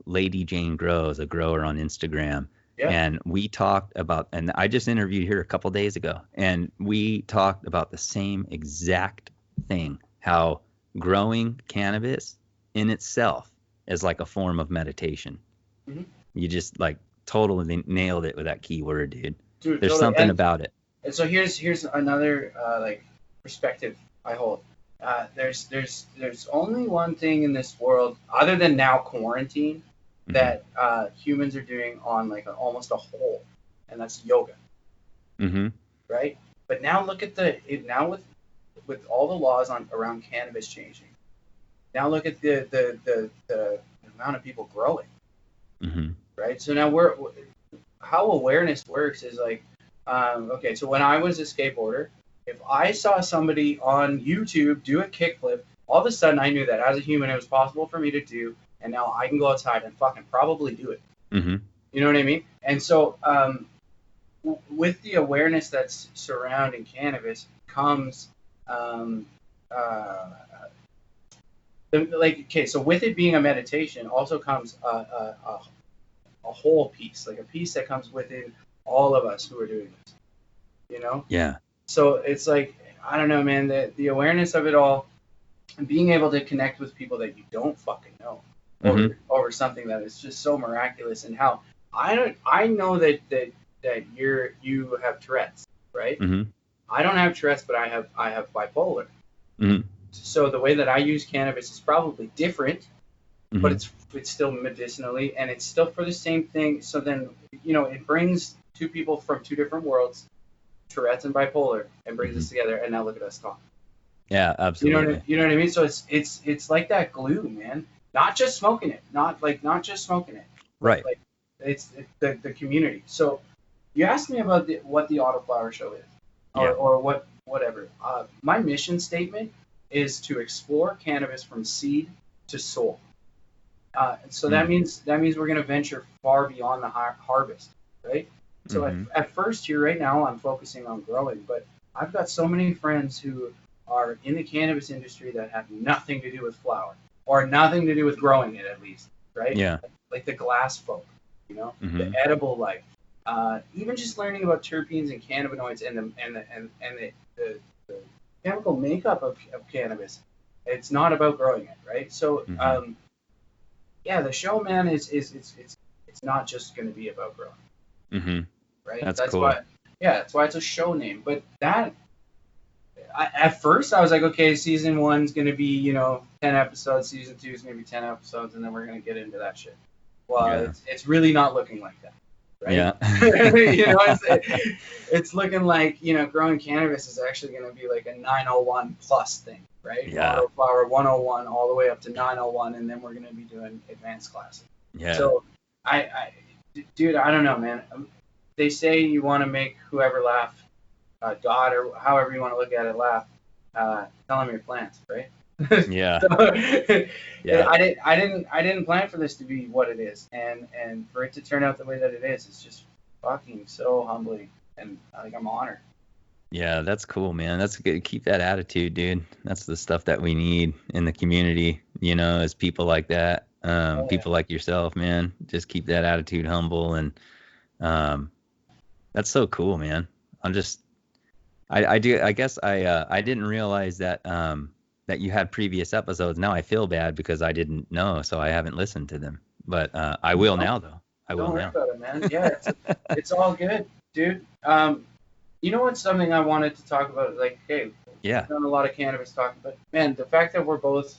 Lady Jane Grows, a grower on Instagram. Yeah. And we talked about, and I just interviewed her a couple days ago, and we talked about the same exact thing, how growing cannabis in itself is like a form of meditation. Mm-hmm. You just like totally nailed it with that key word, dude. Dude, There's totally. something about it. And so here's another like perspective I hold. There's only one thing in this world, other than now quarantine, that humans are doing on like almost a whole, and that's yoga. Mm-hmm. Right? But now look at now with all the laws around cannabis changing. Now look at the amount of people growing. Mm-hmm. Right? So now how awareness works is like, okay, so when I was a skateboarder, if I saw somebody on YouTube do a kickflip, all of a sudden I knew that as a human it was possible for me to do, and now I can go outside and fucking probably do it. Mm-hmm. You know what I mean? And so with the awareness that's surrounding cannabis comes so with it being a meditation also comes a whole piece, like a piece that comes within all of us who are doing this, Yeah. So it's like, I don't know, man, the awareness of it all, and being able to connect with people that you don't fucking know over something that is just so miraculous. And how I know that you have Tourette's, right? Mm-hmm. I don't have Tourette's, but I have bipolar. Mm-hmm. So the way that I use cannabis is probably different, Mm-hmm. but it's still medicinally, and it's still for the same thing. So then, it brings two people from two different worlds, Tourette's and bipolar, and brings us together. And now look at us talk. Yeah, absolutely. You know what I mean? So it's like that glue, man. Not just smoking it, not just smoking it. Right. Like it's the community. So you asked me about what the Autoflower show is, or whatever. My mission statement is to explore cannabis from seed to soul. So that means we're going to venture far beyond the harvest, right? So at first here right now I'm focusing on growing, but I've got so many friends who are in the cannabis industry that have nothing to do with flower, or nothing to do with growing it, at least, right? Yeah. Like the glass folk, the edible life, even just learning about terpenes and cannabinoids and the chemical makeup of cannabis. It's not about growing it, right? So the show, man, it's not just going to be about growing. Mm-hmm. Right? That's cool. That's why it's a show name. But at first I was like, okay, season 1's going to be, 10 episodes, season 2 is going to be 10 episodes, and then we're going to get into that shit. Well, it's really not looking like that. Right? Yeah. It's looking like, growing cannabis is actually going to be like a 901 plus thing, right? Yeah. Autoflower 101 all the way up to 901, and then we're going to be doing advanced classes. Yeah. So dude, I don't know, man. They say you want to make whoever laugh, God, or however you want to look at it, laugh. Tell them your plans, right? Yeah. Yeah. I didn't plan for this to be what it is, and for it to turn out the way that it is, it's just fucking so humbling, and like I'm honored. Yeah, that's cool, man. That's good. Keep that attitude, dude. That's the stuff that we need in the community, as people like that. People like yourself, man. Just keep that attitude humble, and that's so cool, man. I guess I didn't realize that that you had previous episodes. Now I feel bad because I didn't know, so I haven't listened to them. But I will now, though. I Don't will worry now. about it, man. Yeah, it's all good, dude. You know what's something I wanted to talk about? Like, hey, Yeah. we've done a lot of cannabis talk, but man, the fact that we're both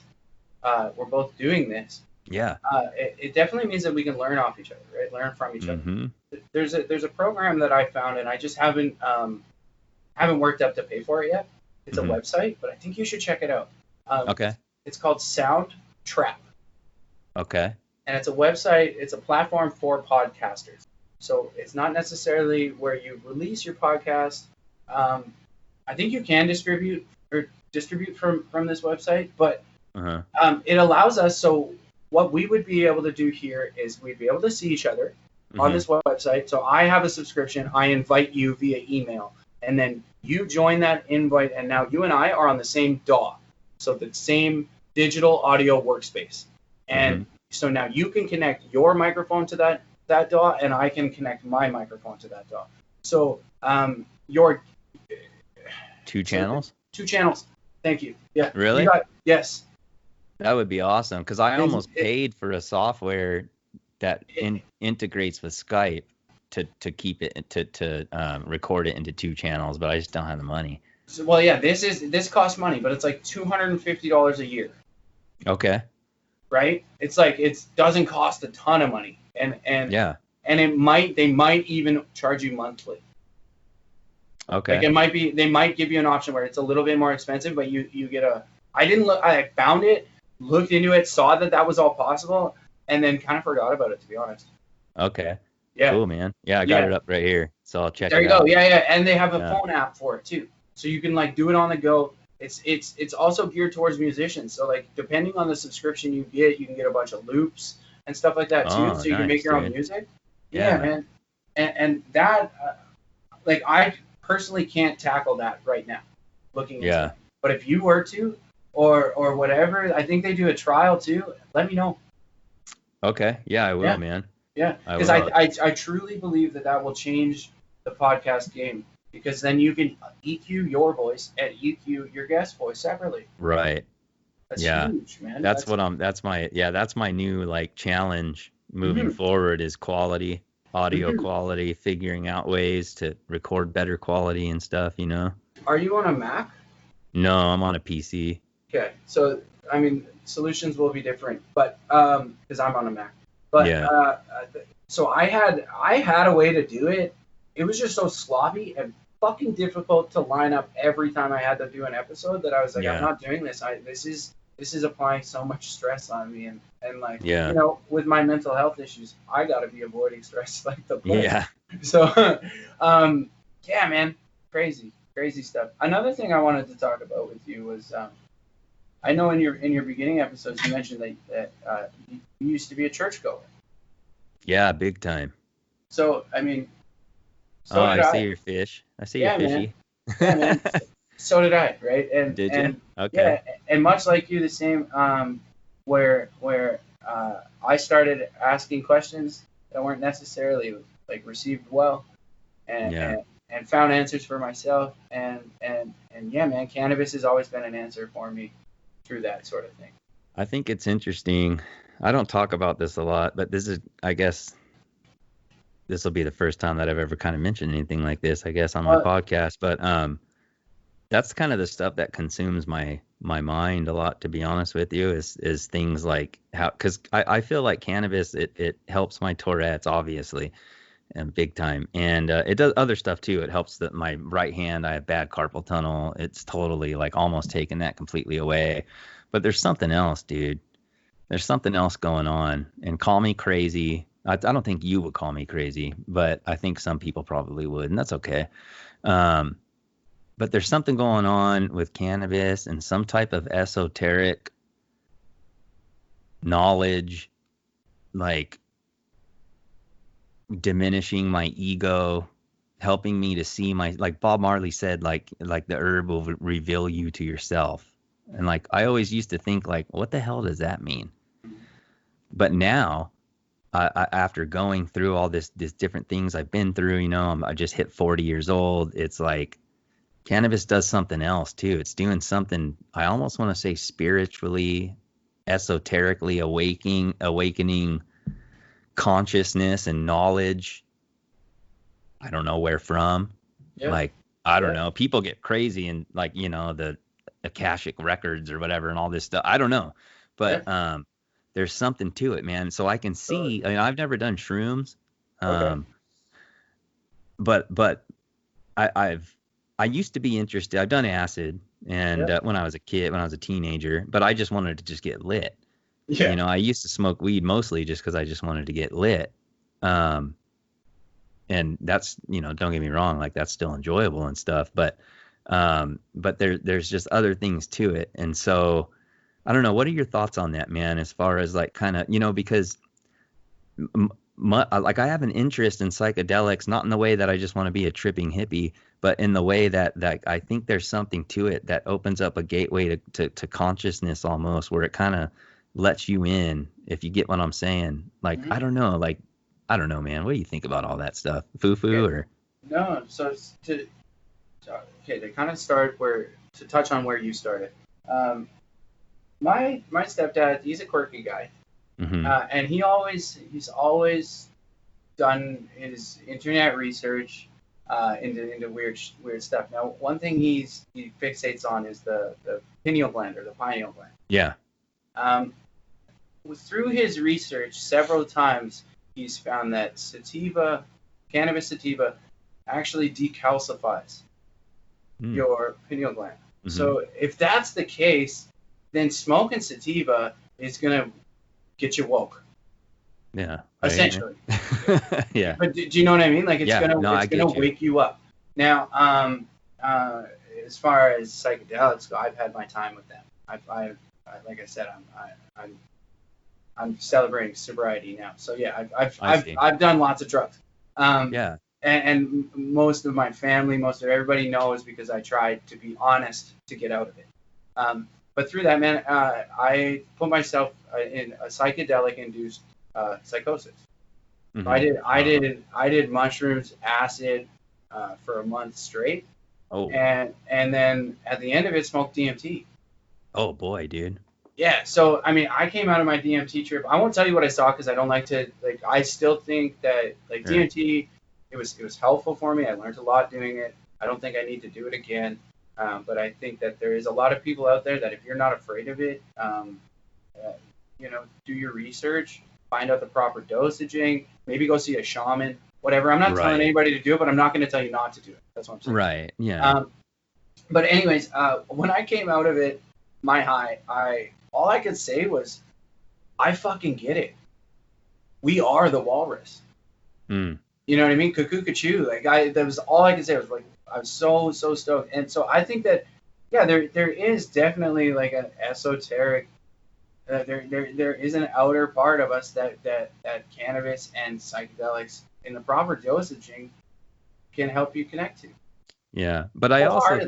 doing this, Yeah. it definitely means that we can learn off each other, right? Learn from each other. Mm-hmm. There's a program that I found, and I just haven't worked up to pay for it yet. It's a Mm-hmm. website, but I think you should check it out. Okay. It's called Sound Trap, Okay. and it's a website. It's a platform for podcasters. So it's not necessarily where you release your podcast. I think you can distribute from this website, but Uh-huh. it allows us. So what we would be able to do here is we'd be able to see each other on this website. So I have a subscription. I invite you via email, and then you join that invite, and now you and I are on the same DAW, so the same digital audio workspace. And so now you can connect your microphone to that DAW, and I can connect my microphone to that DAW. So your Two channels? two channels. Thank you. Yeah. Really? Yes. That would be awesome because I almost It- paid for a software that integrates with Skype to keep it to record it into two channels, but I just don't have the money. So, well, yeah. This costs money, but it's like $250 a year. Okay. Right? It's like it doesn't cost a ton of money, and Yeah. and they might even charge you monthly. Okay. Like they might give you an option where it's a little bit more expensive, but you get a. I found it, looked into it, saw that was all possible, and then kind of forgot about it, to be honest. Okay. Yeah. Cool, man. Yeah, I got Yeah. it up right here, so I'll check There it you go. out. Yeah, and they have a Yeah. phone app for it too, so you can like do it on the go. It's also geared towards musicians, so like depending on the subscription you can get a bunch of loops and stuff like that too, Oh, so you can nice, make your own dude. music. Yeah. Yeah, man. And that like I personally can't tackle that right now, looking into Yeah. it. But if you were to, or whatever, I think they do a trial too. Let me know. Okay. Yeah, I will, Yeah. Yeah. Yeah, I because will. I truly believe that will change the podcast game, because then you can EQ your voice and EQ your guest voice separately. Right. That's Yeah. huge, man. That's my new like challenge moving forward is quality, audio quality, figuring out ways to record better quality and stuff, you know? Are you on a Mac? No, I'm on a PC. Okay, so I mean, solutions will be different, but because I'm on a Mac. But Yeah. So I had a way to do it. It was just so sloppy and fucking difficult to line up every time I had to do an episode that I was like, Yeah. I'm not doing this. This is applying so much stress on me, and like Yeah. you know, with my mental health issues, I gotta be avoiding stress like the plague. Yeah. So yeah, man, crazy stuff. Another thing I wanted to talk about with you was I know in your beginning episodes you mentioned that you used to be a churchgoer. Yeah, big time. So I mean, Oh, I see your fish. I see your Yeah, man. fishy. Yeah, man. So did I, right? And Did you? and Okay. yeah, and much like you, the same. Where I started asking questions that weren't necessarily like received well, and Yeah. and found answers for myself, and yeah, man, cannabis has always been an answer for me through that sort of thing. I think it's interesting. I don't talk about this a lot, but this is, I guess, this will be the first time that I've ever kind of mentioned anything like this, I guess, on my podcast. But that's kind of the stuff that consumes my mind a lot, to be honest with you, is things like how, because I feel like cannabis, it helps my Tourette's, obviously, and big time. And it does other stuff too. It helps that my right hand, I have bad carpal tunnel. It's totally like almost taken that completely away. But there's something else, dude. There's something else going on. And call me crazy. I don't think you would call me crazy, but I think some people probably would, and that's okay. But there's something going on with cannabis and some type of esoteric knowledge, like diminishing my ego, helping me to see like Bob Marley said, like the herb will reveal you to yourself. And like, I always used to think like, what the hell does that mean? But now, after going through all this different things I've been through, you know, I just hit 40 years old. It's like cannabis does something else too. It's doing something, I almost want to say spiritually, esoterically awakening consciousness and knowledge. I don't know where from. Yeah. Like, I don't Yeah. know. People get crazy and like, the Akashic records or whatever and all this stuff. I don't know. But there's something to it, man. So I can see, I mean, I've never done shrooms. Okay. But I used to be interested. I've done acid and when I was a kid, when I was a teenager, but I just wanted to just get lit. Yeah. I used to smoke weed mostly just because I just wanted to get lit. And that's, don't get me wrong, like that's still enjoyable and stuff, but there's just other things to it. And so I don't know, what are your thoughts on that, man, as far as like kind of, because like I have an interest in psychedelics, not in the way that I just want to be a tripping hippie, but in the way that I think there's something to it that opens up a gateway to consciousness almost, where it kind of lets you in, if you get what I'm saying. Like, I don't know, man. What do you think about all that stuff? Foo-foo or? No, so to kind of start to touch on where you started. My stepdad, he's a quirky guy. Mm-hmm. And he's always done his internet research into weird stuff. Now, one thing he fixates on is the pineal gland, or the pineal gland. Yeah. Through his research, several times he's found that cannabis sativa, actually decalcifies your pineal gland. Mm-hmm. So if that's the case, then smoking sativa is gonna get you woke. Yeah. Essentially. Yeah. But do you know what I mean? Like it's gonna wake you up. Now, as far as psychedelics go, I've had my time with them. I like I said, I'm celebrating sobriety now. So yeah, I've done lots of drugs. Yeah. And most of my family, most of everybody knows, because I tried to be honest to get out of it. But through that, man, I put myself in a psychedelic-induced psychosis. Mm-hmm. So I did mushrooms, acid, for a month straight. Oh. And then at the end of it, smoked DMT. Oh boy, dude. Yeah. So I mean, I came out of my DMT trip. I won't tell you what I saw because I don't like to. Like, I still think that DMT, it was helpful for me. I learned a lot doing it. I don't think I need to do it again. But I think that there is a lot of people out there that, if you're not afraid of it, do your research, find out the proper dosaging, maybe go see a shaman, whatever. I'm not telling anybody to do it, but I'm not going to tell you not to do it. That's what I'm saying. Right. Yeah. But anyways, when I came out of it, my high, all I could say was, I fucking get it. We are the walrus. Mm. You know what I mean? Cuckoo, cuckoo. Like, that was all I could say. Was like, I was so stoked. And so I think that, yeah, there is definitely like an esoteric, there is an outer part of us that cannabis and psychedelics in the proper dosaging can help you connect to. Yeah, but I also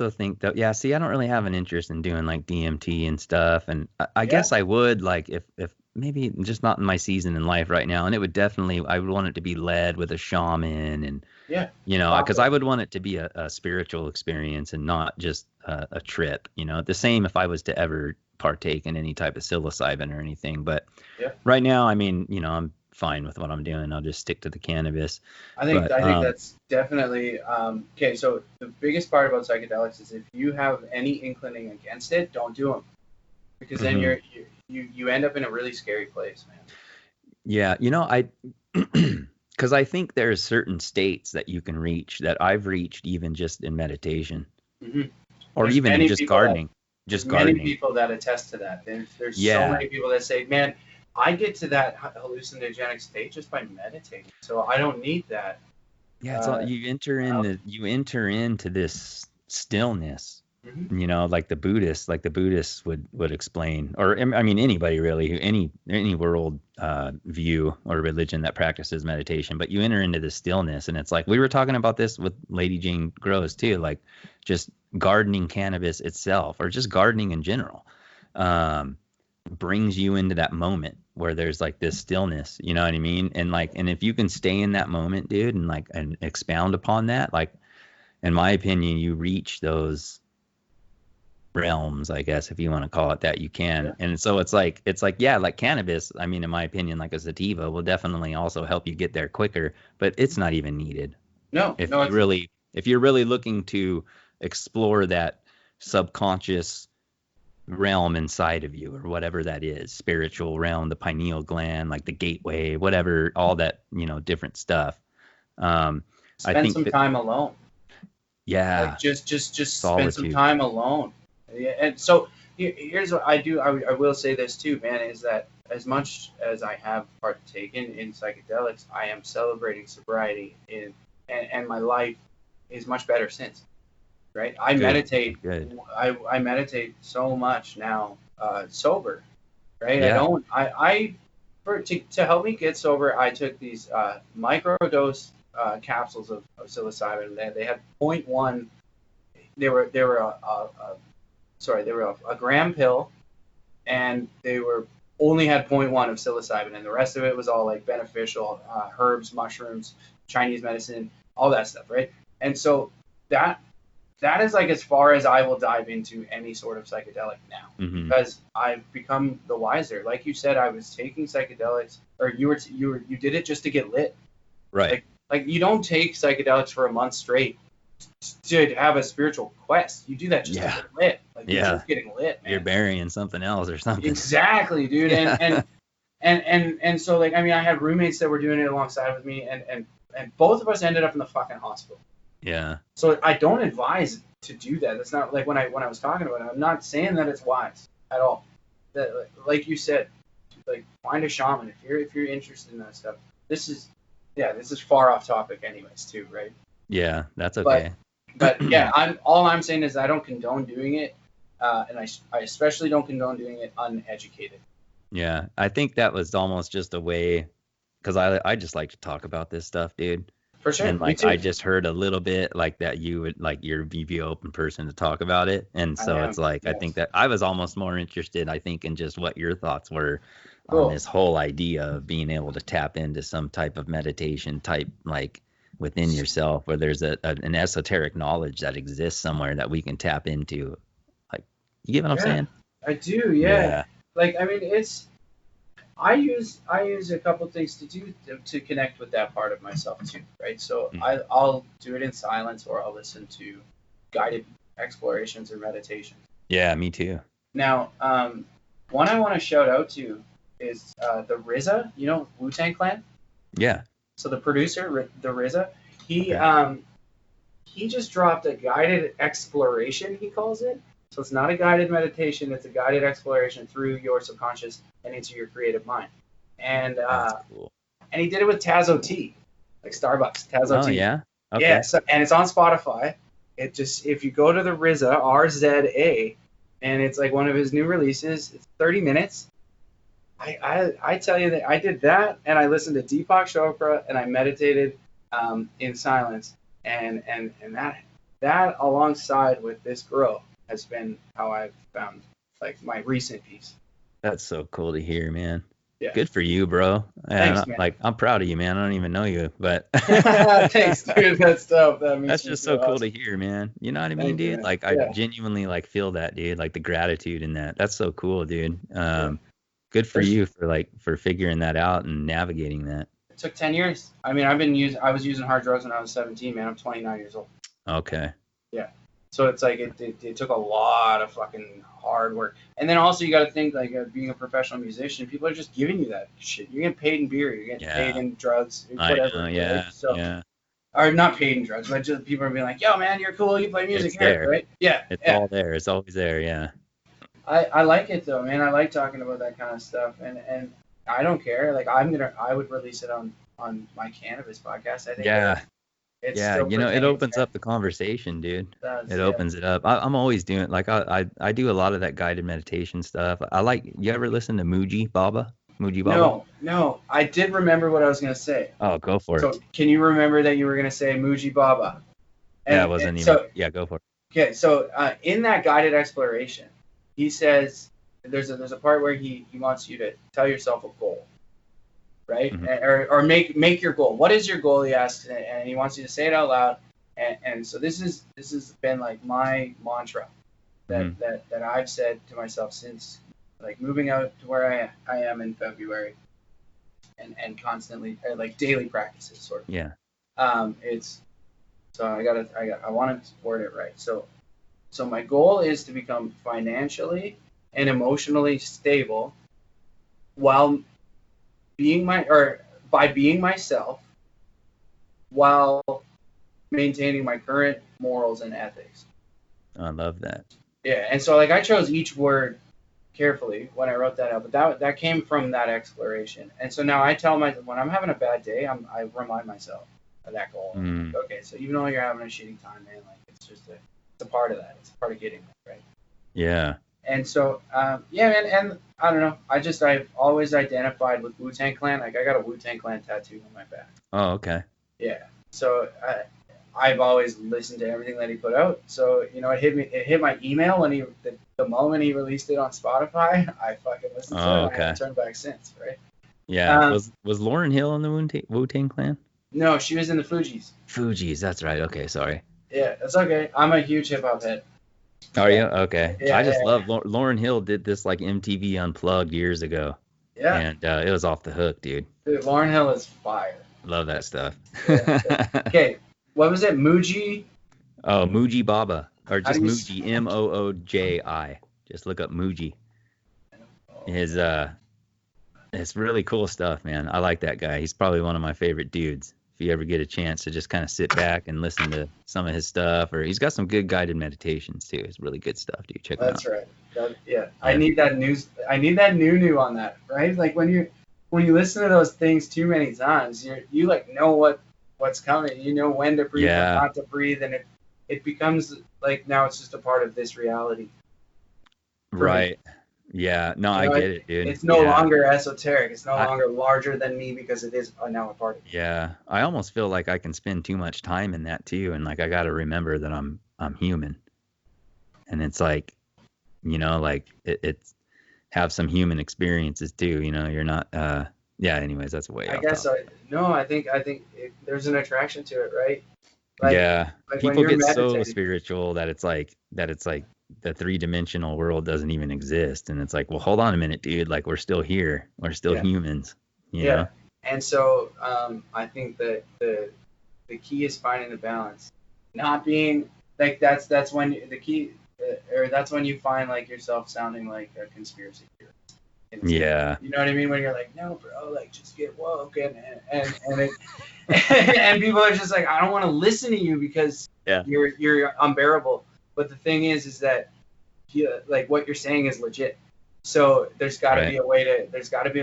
think that, yeah, see, I don't really have an interest in doing like DMT and stuff, and I guess I would, like, if maybe just not in my season in life right now, and it would definitely, I would want it to be led with a shaman, and because I would want it to be a spiritual experience and not just a trip, the same if I was to ever partake in any type of psilocybin or anything, but right now, I mean, I'm fine with what I'm doing. I'll just stick to the cannabis. I think that's definitely okay. So the biggest part about psychedelics is, if you have any inkling against it, don't do them, because then you end up in a really scary place, man. Yeah, I because I think there's certain states that you can reach that I've reached even just in meditation, or there's even in just gardening. Many people that attest to that. There's so many people that say, man, I get to that hallucinogenic state just by meditating, so I don't need that. Yeah, it's you enter into this stillness, like the Buddhists would explain, or I mean anybody really, any world view or religion that practices meditation, but you enter into the stillness, and it's like, we were talking about this with Lady Jane Grows too, like just gardening cannabis itself, or just gardening in general, brings you into that moment where there's like this stillness, you know what I mean? And like, and if you can stay in that moment, dude, and expound upon that, like, in my opinion, you reach those realms, I guess, if you want to call it that, you can. Yeah. And so it's like, yeah, like cannabis, I mean, in my opinion, like a sativa will definitely also help you get there quicker, but it's not even needed. No, If no, you really, if you're really looking to explore that subconscious realm inside of you, or whatever that is, spiritual realm, the pineal gland, like the gateway, whatever, all that, different stuff. I spend think some that, time alone. Like yeah, just spend some solitude. time alone. Yeah, and so here's what I do. I will say this too, man, is that as much as I have partaken in psychedelics, I am celebrating sobriety and my life is much better since. Right? I Good, meditate. good. I meditate so much now, sober. Right? I Yeah. don't. To help me get sober, I took these microdose capsules of psilocybin. They had zero point 0.1. They were a gram pill, and they were only had zero point 0.1 of psilocybin, and the rest of it was all like beneficial herbs, mushrooms, Chinese medicine, all that stuff, right? And so that that is like as far as I will dive into any sort of psychedelic now, Hmm. because I've become the wiser. Like you said, I was taking psychedelics, or you did it just to get lit. Right. Like you don't take psychedelics for a month straight to have a spiritual quest. You do that just to Yeah. get lit. Like you're Yeah. just getting lit, man. You're burying something else or something. Exactly, dude. Yeah. And so like I mean I had roommates that were doing it alongside with me, and both of us ended up in the fucking hospital. Yeah. So I don't advise to do that. That's not like when I was talking about it. I'm not saying that it's wise at all. That, like you said, like find a shaman if you're interested in that stuff. This is far off topic anyways too, right? Yeah. That's okay. But yeah, I'm saying is I don't condone doing it, and I especially don't condone doing it uneducated. Yeah. I think that was almost just a way, because I just like to talk about this stuff, dude. For sure, And me like I too. just heard a little bit like that you would like you'd be an open person to talk about it. And I so am. it's like I Yes. think that I was almost more interested, I think, in just what your thoughts were on Cool. this whole idea of being able to tap into some type of meditation type, like within yourself, where there's an esoteric knowledge that exists somewhere that we can tap into. Like, you get what I'm Yeah, saying? I do. Yeah. Yeah. Like I mean, I use a couple things to do to connect with that part of myself too, right? So Mm. I'll do it in silence, or I'll listen to guided explorations or meditations. Yeah, me too. Now, one I want to shout out to is the RZA, Wu-Tang Clan. Yeah. So the producer, the RZA, he Okay. he just dropped a guided exploration, he calls it. So it's not a guided meditation; it's a guided exploration through your subconscious and into your creative mind. And That's cool. and he did it with Tazo tea, like Starbucks Tazo Oh tea. yeah. Yeah, Okay. so, and it's on Spotify. It just if you go to the RZA RZA, and it's like one of his new releases. It's 30 minutes. I tell you that I did that, and I listened to Deepak Chopra, and I meditated in silence, and that alongside with this girl has been how I've found like my recent peace. That's so cool to hear, man. Yeah. Good for you, bro. And Thanks, man. like, I'm proud of you, man. I don't even know you, but Thanks, dude. That's dope. That makes that's me just feel so cool awesome. to hear, man. You know what I mean, Thank you, dude? man. Like, I Yeah. genuinely like feel that, dude. Like the gratitude in that. That's so cool, dude. Yeah. Good for There's- you for figuring that out and navigating that. It took 10 years. I mean, I was using hard drugs when I was 17, man. I'm 29 years old. Okay. Yeah. So it's like it took a lot of fucking hard work. And then also you got to think like being a professional musician, people are just giving you that shit. You're getting paid in beer, you're getting Yeah. paid in drugs, I whatever. know. Yeah. Right? So, Yeah. or not paid in drugs, but just people are being like, "Yo, man, you're cool. You play music It's here, there. right?" Yeah. It's Yeah. all there. It's always there. Yeah. I like it though, man. I like talking about that kind of stuff, and I don't care. Like I would release it on my cannabis podcast. I think. Yeah. It's Yeah, still it pertains, opens man. up the conversation, dude. It does, It yeah. opens it up. I'm always doing like I do a lot of that guided meditation stuff. I like. You ever listen to Muji Baba? Muji Baba? No. I did remember what I was gonna say. Oh, go for So it. can you remember that you were gonna say Muji Baba? Yeah, it And wasn't even. so Yeah, go for it. okay, so in that guided exploration, he says there's a part where he wants you to tell yourself a goal, right? Mhm. Or make your goal. What is your goal? He asks, and he wants you to say it out loud. And so this has been like my mantra. Mhm. that I've said to myself since like moving out to where I am in February, and constantly like daily practices sort of. Yeah. It's so I want to word it right. So my goal is to become financially and emotionally stable while by being myself while maintaining my current morals and ethics. I love that. Yeah, and so like I chose each word carefully when I wrote that out, but that came from that exploration. And so now I tell myself when I'm having a bad day, I remind myself of that goal. I'm Mm. like, okay, so even though you're having a shitty time, man, like it's a part of that. It's a part of getting there, right? Yeah. And so, yeah, man, and I don't know. I've always identified with Wu-Tang Clan. Like I got a Wu-Tang Clan tattoo on my back. Oh, okay. Yeah. So I've always listened to everything that he put out. So it hit my email when the moment he released it on Spotify. I fucking listened to it. Oh, And I okay. haven't turned back since, right? Yeah. Um, Was Lauryn Hill in the Wu-Tang Clan? no, she was in the Fugees. Fugees, that's right. Okay, sorry. Yeah, that's okay. I'm a huge hip hop head. Are you? Yeah, Okay. I yeah, just yeah, love Lauryn Hill did this like MTV Unplugged years ago, yeah. and it was off the hook, dude. Dude, Lauryn Hill is fire. Love that stuff. Yeah. Okay, what was it? Muji? Oh, Muji Baba, or How do just you? Muji, Mooji. Just look up Muji. His It's really cool stuff, man. I like that guy. He's probably one of my favorite dudes. If you ever get a chance to just kind of sit back and listen to some of his stuff, or he's got some good guided meditations too. It's really good stuff, dude. Check him out. That's right. Yeah, I Yeah. need that news. I need that new on that, right? Like when you listen to those things too many times, you like know what's coming. You know when to breathe, when Yeah. not to breathe, and it becomes like now it's just a part of this reality for me. Right. Yeah. No, You I know, get it, dude. it's no Yeah. longer esoteric. It's no I longer larger than me because it is now a part of me. yeah. I almost feel like I can spend too much time in that too, and like I got to remember that I'm human, and it's like like it's have some human experiences too. You're not. Yeah. Anyways, that's way I off guess topic. no. I think there's an attraction to it, right? Like Yeah, like when people you're get so meditating. spiritual that it's like the three-dimensional world doesn't even exist, and it's like, well, hold on a minute, dude. Like we're still here. We're still Yeah. humans. You Yeah, know? and so I think that the key is finding the balance, not being like that's when the key, or that's when you find like yourself sounding like a conspiracy theorist. Yeah. You know what I mean? When you're like, no, bro, like just get woke, and it, and people are just like, I don't want to listen to you because Yeah. you're unbearable. But the thing is that like what you're saying is legit. So there's got to Right. be a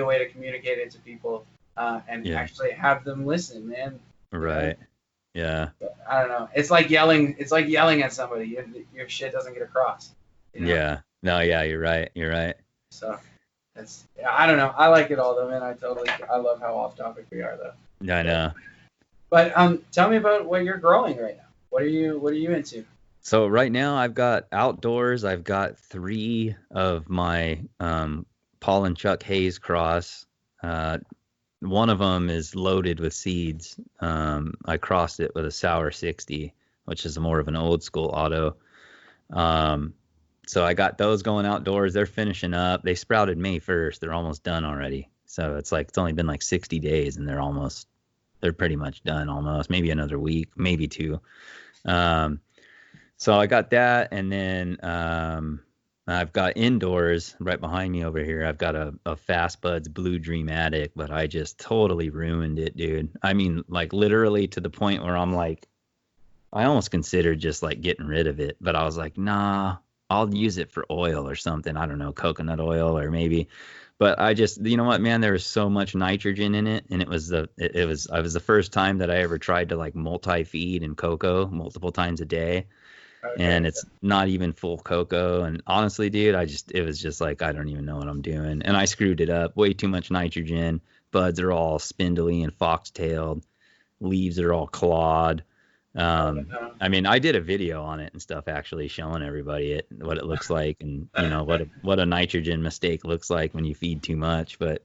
way to communicate it to people, and Yeah. actually have them listen, man. Right. Yeah. I don't know. It's like yelling. It's like yelling at somebody. Your shit doesn't get across. Yeah. No. Yeah. You're right. You're right. So I don't know. I like it all though, man. I love how off topic we are though. I know. But tell me about what you're growing right now. What are you into? So right now I've got outdoors. I've got 3 of my Paul and Chuck Hayes cross. One of them is loaded with seeds. I crossed it with a Sour 60, which is more of an old school auto. So I got those going outdoors. They're finishing up. They sprouted May 1st. They're almost done already. So it's only been like 60 days and they're pretty much done almost. Maybe another week, maybe 2. So I got that, and then I've got indoors right behind me over here. I've got a Fast Buds Blue Dream Attic, but I just totally ruined it, dude. I mean, like literally to the point where I'm like, I almost considered just like getting rid of it, but I was like, nah, I'll use it for oil or something. I don't know, coconut oil or maybe. But I just, you know what, man, there was so much nitrogen in it, and it was the first time that I ever tried to like multi-feed in cocoa multiple times a day. Okay. And it's not even full cocoa. And honestly, dude, it was just like, I don't even know what I'm doing. And I screwed it up. Way too much nitrogen. Buds are all spindly and foxtailed. Leaves are all clawed. I mean, I did a video on it and stuff, actually showing everybody what it looks like, and what a nitrogen mistake looks like when you feed too much. But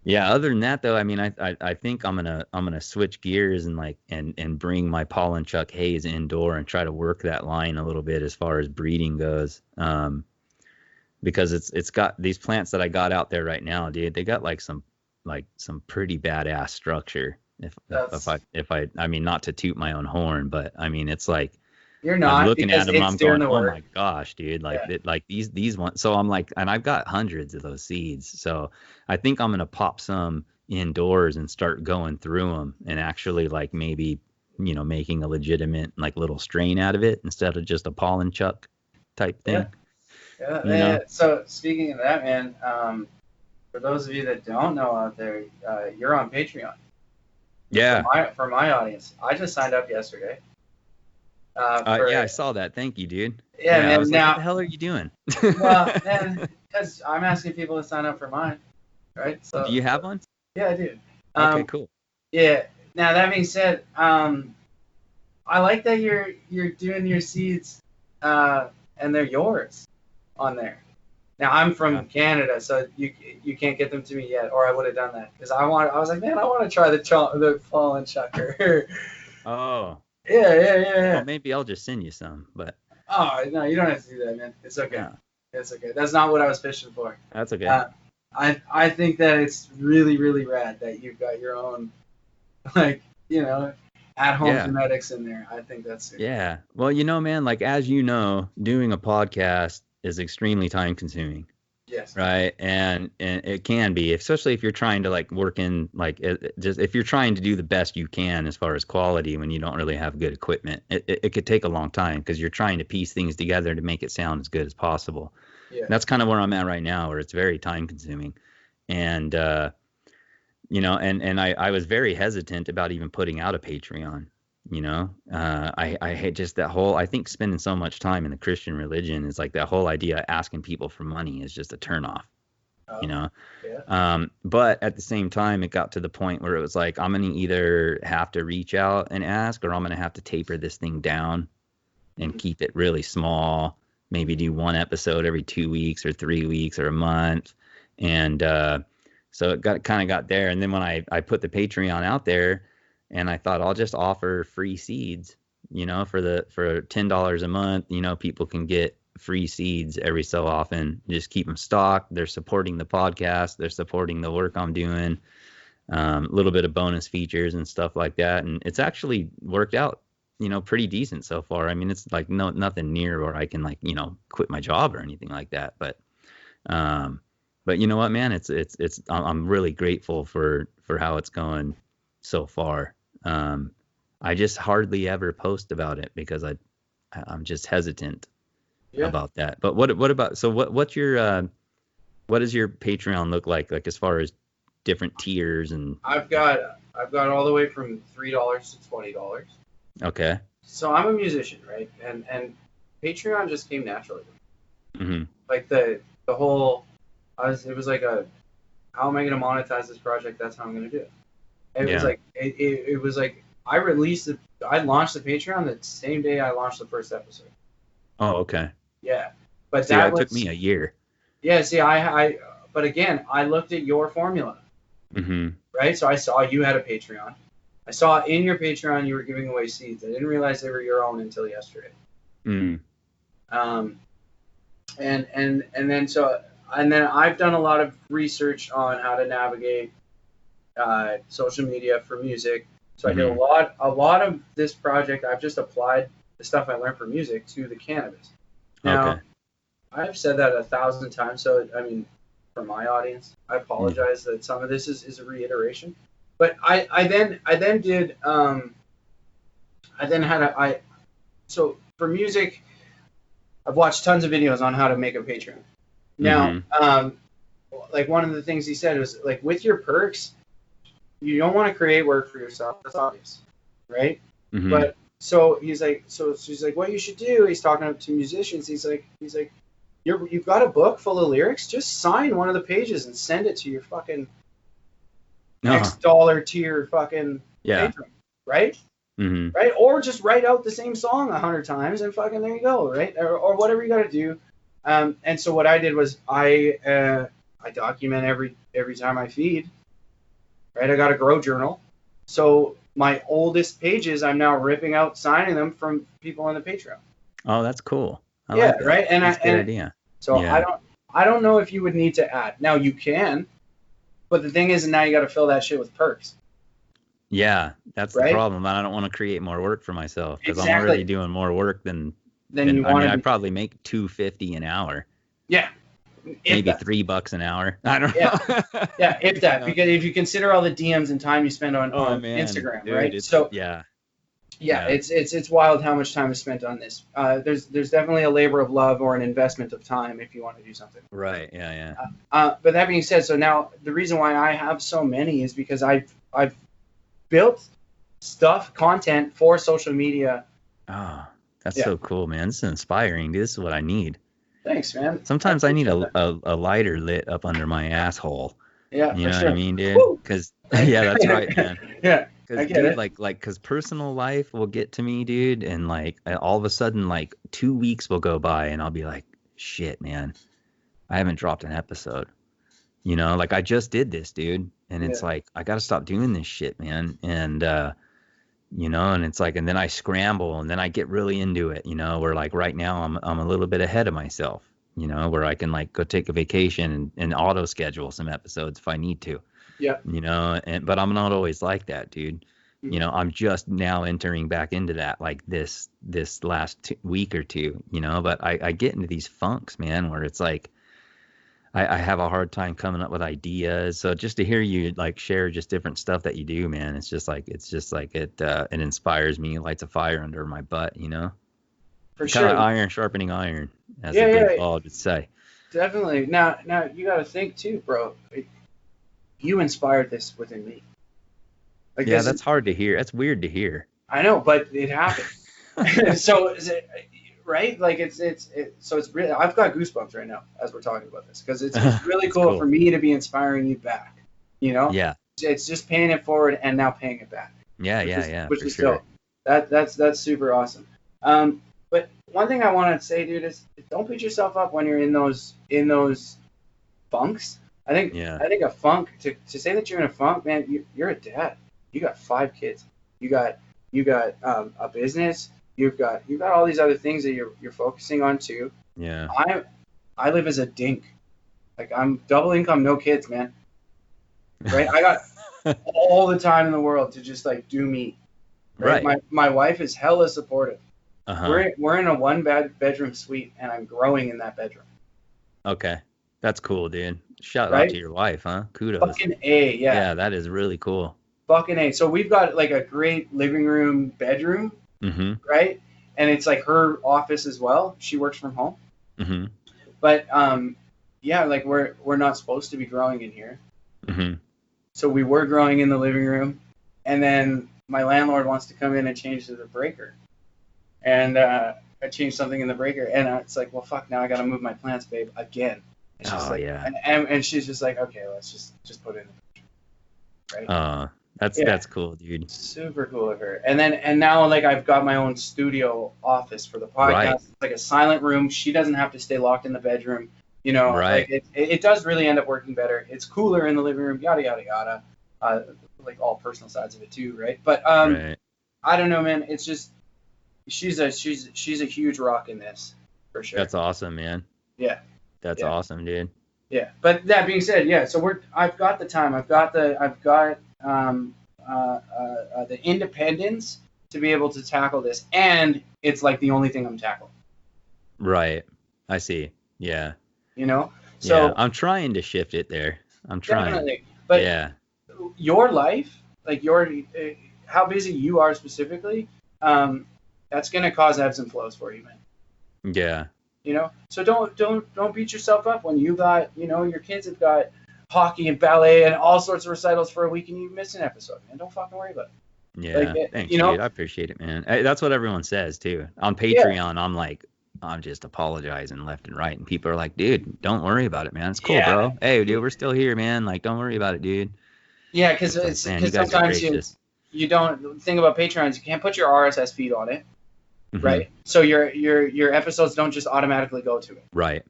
Yeah. Other than that, though, I mean, I think I'm gonna switch gears and like and bring my Paul and Chuck Hayes indoor and try to work that line a little bit as far as breeding goes. Because it's got these plants that I got out there right now, dude. They got like some pretty badass structure. That's I mean, not to toot my own horn, but I mean, it's like you're I'm not looking at because them, it's I'm doing going, the oh work. my gosh, dude, like Yeah. like these ones. So I'm like, and I've got hundreds of those seeds. So I think I'm gonna pop some indoors and start going through them and actually like maybe making a legitimate like little strain out of it instead of just a pollen chuck type Yeah. thing. Yeah. You know? So speaking of that, man, for those of you that don't know out there, you're on Patreon. Yeah. For my audience, I just signed up yesterday. Yeah, I saw that. Thank you, dude. Yeah, I man. was like, what Now, the hell are you doing? well, man, because I'm asking people to sign up for mine, right? So Do you have one? yeah, I do. Okay, cool. Yeah. Now that being said, I like that you're doing your seeds, and they're yours on there. Now I'm from Canada, so you can't get them to me yet, or I would have done that because I was like, man, I want to try the fallen chucker. Oh. Yeah. Well, maybe I'll just send you some, but Oh no, you don't have to do that, man. It's okay. no, It's okay. That's not what I was fishing for. that's okay. I think that it's really really rad that you've got your own like at home Yeah. genetics in there. I think that's super. Yeah. Well, man, like as you know, doing a podcast is extremely time consuming, Yes. right? And it can be, especially if you're trying to like work in like just if you're trying to do the best you can as far as quality when you don't really have good equipment. It could take a long time because you're trying to piece things together to make it sound as good as possible. Yeah. That's kind of where I'm at right now, where it's very time consuming. And and I was very hesitant about even putting out a Patreon. I hate just that whole, I think spending so much time in the Christian religion is like that whole idea of asking people for money is just a turnoff, Yeah. But at the same time, it got to the point where it was like, I'm going to either have to reach out and ask, or I'm going to have to taper this thing down and keep it really small, maybe do one episode every 2 weeks or 3 weeks or a month. And, so it kind of got there. And then when I put the Patreon out there, and I thought I'll just offer free seeds, for $10 a month, people can get free seeds every so often. Just keep them stocked. They're supporting the podcast. They're supporting the work I'm doing. A little bit of bonus features and stuff like that. And it's actually worked out, pretty decent so far. I mean, it's like nothing near where I can like, quit my job or anything like that. But you know what, man, it's I'm really grateful for how it's going so far. I just hardly ever post about it because I'm just hesitant about that. But what about, so what does your Patreon look like as far as different tiers? And I've got all the way from $3 to $20. okay. So I'm a musician, right? And Patreon just came naturally. Mm-hmm. Like the whole, it was like how am I going to monetize this project? That's how I'm going to do it. It was like it was like I launched the Patreon the same day I launched the first episode. Oh, okay. Yeah, but that took me a year. Yeah, see, but again, I looked at your formula. Mm-hmm. Right, so I saw you had a Patreon. I saw in your Patreon you were giving away seeds. I didn't realize they were your own until yesterday. Mm. And then I've done a lot of research on how to navigate social media for music. So I did a lot of this project. I've just applied the stuff I learned from music to the cannabis. Now, I've said that 1,000 times. So I mean, for my audience, I apologize that some of this is a reiteration. But so for music, I've watched tons of videos on how to make a Patreon. Now, like one of the things he said was like with your perks, you don't want to create work for yourself. That's obvious, right? Mm-hmm. But so he's like, she's like, what you should do? He's talking to musicians. He's like, you've got a book full of lyrics. Just sign one of the pages and send it to your fucking X dollar tier fucking patron, right? Mm-hmm. Right? Or just write out the same song 100 times and fucking there you go, right? Or whatever you got to do. And so what I did was I document every time I feed, right? I got a grow journal. So my oldest pages, I'm now ripping out, signing them from people on the Patreon. Oh, that's cool. I Yeah, like that. right. And That's a good idea. So Yeah. I don't know if you would need to add. Now you can, but the thing is, now you got to fill that shit with perks. Yeah, that's the Right? problem. I don't want to create more work for myself because I'm Exactly. already doing more work than Then you I want mean, to I be. probably make $2.50 an hour, Yeah. maybe That. $3 an hour. I don't Yeah. know. Yeah, if that, You know? because if you consider all the DMs and time you spend on Man, Instagram, dude, right? it's, So yeah. it's wild how much time is spent on this. There's definitely a labor of love or an investment of time if you want to do something. Right. Yeah. But that being said, so now the reason why I have so many is because I've built content for social media. Oh, that's Yeah. so cool, man. This is inspiring. This is what I need. Thanks, man. Sometimes I need appreciate that. a lighter lit up under my asshole. Yeah, You for know sure. what I mean, dude? Woo! Because Right? yeah, that's right, man. Yeah, I Because get dude, it. because personal life will get to me, dude, and like all of a sudden, like 2 weeks will go by, and I'll be like, shit, man, I haven't dropped an episode. You know, like I just did this, dude, and it's Yeah. like I got to stop doing this shit, man. And you know, and it's like, and then I scramble, and then I get really into it. You know, where like right now I'm a little bit ahead of myself. You know, where I can like go take a vacation and auto schedule some episodes if I need to. Yeah. You know, but I'm not always like that, dude. You know, I'm just now entering back into that like this last week or two, you know, but I get into these funks, man, where it's like I have a hard time coming up with ideas. So just to hear you like share just different stuff that you do, man, it's just like it inspires me, lights a fire under my butt, you know. For Kind of sure. iron sharpening iron, as Yeah, a good yeah. ball would say. Definitely. Now you got to think too, bro. You inspired this within me. Like Yeah, this that's hard to hear. That's weird to hear. I know, but it happened. So is it right? Like so it's really. I've got goosebumps right now as we're talking about this because it's really cool for me to be inspiring you back. You know? Yeah. It's just paying it forward and now paying it back. Which is sure. dope. That's super awesome. But one thing I want to say, dude, is don't beat yourself up when you're in those funks. I think a funk to say that you're in a funk, man. You're a dad. You got 5 kids. You got a business. You've got all these other things that you're focusing on too. Yeah. I live as a dink. Like I'm double income, no kids, man. Right? I got all the time in the world to just like do me. Right. My wife is hella supportive. Uh-huh. We're in a 1-bedroom suite, and I'm growing in that bedroom. Okay, that's cool, dude. Shout out to your wife, huh? Kudos. Fucking A, yeah. Yeah, that is really cool. Fucking A. So we've got like a great living room, bedroom, right? And it's like her office as well. She works from home. But yeah, like we're not supposed to be growing in here. So we were growing in the living room, and then my landlord wants to come in and change the breaker. And I changed something in the breaker, and it's like, well, fuck, now I got to move my plants, babe, again. And she's yeah. And she's just like, okay, let's just put it in the picture. Right? That's cool, dude. Super cool of her. And now like I've got my own studio office for the podcast. Right. It's like a silent room. She doesn't have to stay locked in the bedroom. You know, right. Like it does really end up working better. It's cooler in the living room, yada yada yada. Like all personal sides of it too, right? But right. I don't know, man. It's just she's a huge rock in this, for sure. That's awesome, man. Yeah. That's awesome, dude. Yeah. But that being said, yeah. So I've got the time. I've got the independence to be able to tackle this, and it's like the only thing I'm tackling. Right. I see. Yeah. You know. So yeah, I'm trying to shift it there. I'm trying. Definitely. But yeah. Your life, like how busy you are specifically, that's gonna cause ebbs and flows for you, man. Yeah. You know, so don't beat yourself up when you got, you know, your kids have got hockey and ballet and all sorts of recitals for a week and you miss an episode, man. Don't fucking worry about it. Yeah, thanks, dude. I appreciate it, man. That's what everyone says too. On Patreon, I'm just apologizing left and right, and people are like, dude, don't worry about it, man. It's cool, bro. Hey, dude, we're still here, man. Like, don't worry about it, dude. Yeah, because sometimes you don't think about Patreons. You can't put your RSS feed on it. Right, so your episodes don't just automatically go to it. Right.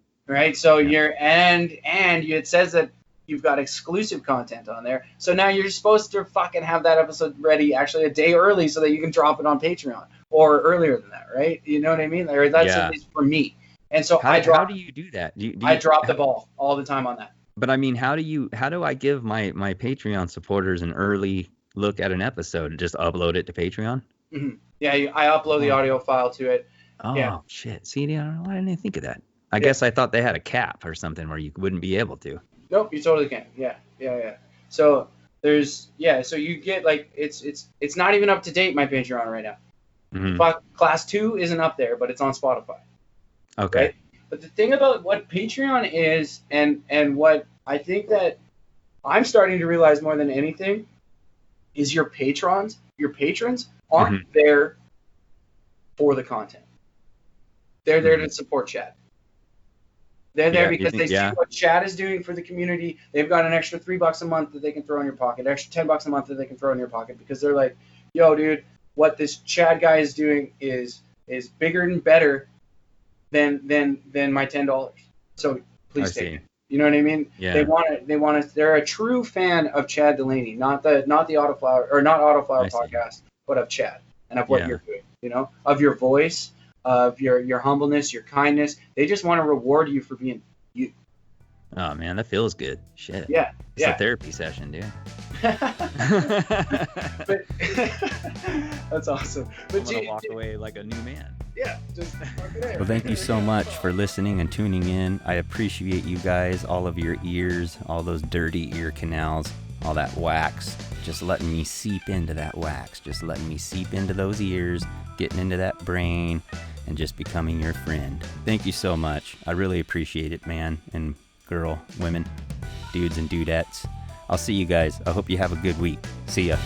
So it says that you've got exclusive content on there. So now you're supposed to fucking have that episode ready actually a day early so that you can drop it on Patreon or earlier than that, right? You know what I mean? Or that's at least for me. And so how do you do that? I drop the ball all the time on that. But I mean, how do I give my Patreon supporters an early look at an episode? Just upload it to Patreon? Mm-hmm. Yeah, I upload the audio file to it. Oh, yeah. Shit. See, I don't know why I didn't think of that. I guess I thought they had a cap or something where you wouldn't be able to. Nope, you totally can. Yeah. So so you get like it's not even up to date, my Patreon right now. Mm-hmm. Class 2 isn't up there, but it's on Spotify. Okay. Right? But the thing about what Patreon is, and what I think that I'm starting to realize more than anything, is your patrons aren't there for the content. They're there to support Chad. They're there because they see what Chad is doing for the community. They've got an extra $3 a month that they can throw in your pocket, an extra $10 a month that they can throw in your pocket, because they're like, yo, dude, what this Chad guy is doing is bigger and better than my $10. So please take it. You know what I mean? Yeah. They want to. They're a true fan of Chad Delaney, not the Autoflower podcast, but of Chad and of what you're doing. You know, of your voice, of your humbleness, your kindness. They just want to reward you for being you. Oh man, that feels good. Shit. Yeah. It's a therapy session, dude. But that's awesome. But I'm gonna walk away like a new man. Yeah, just fucking Well, thank you so much for listening and tuning in. I appreciate you guys, all of your ears, all those dirty ear canals, all that wax, just letting me seep into that wax, just letting me seep into those ears, getting into that brain, and just becoming your friend. Thank you so much. I really appreciate it, man and girl, women, dudes and dudettes. I'll see you guys. I hope you have a good week. See ya.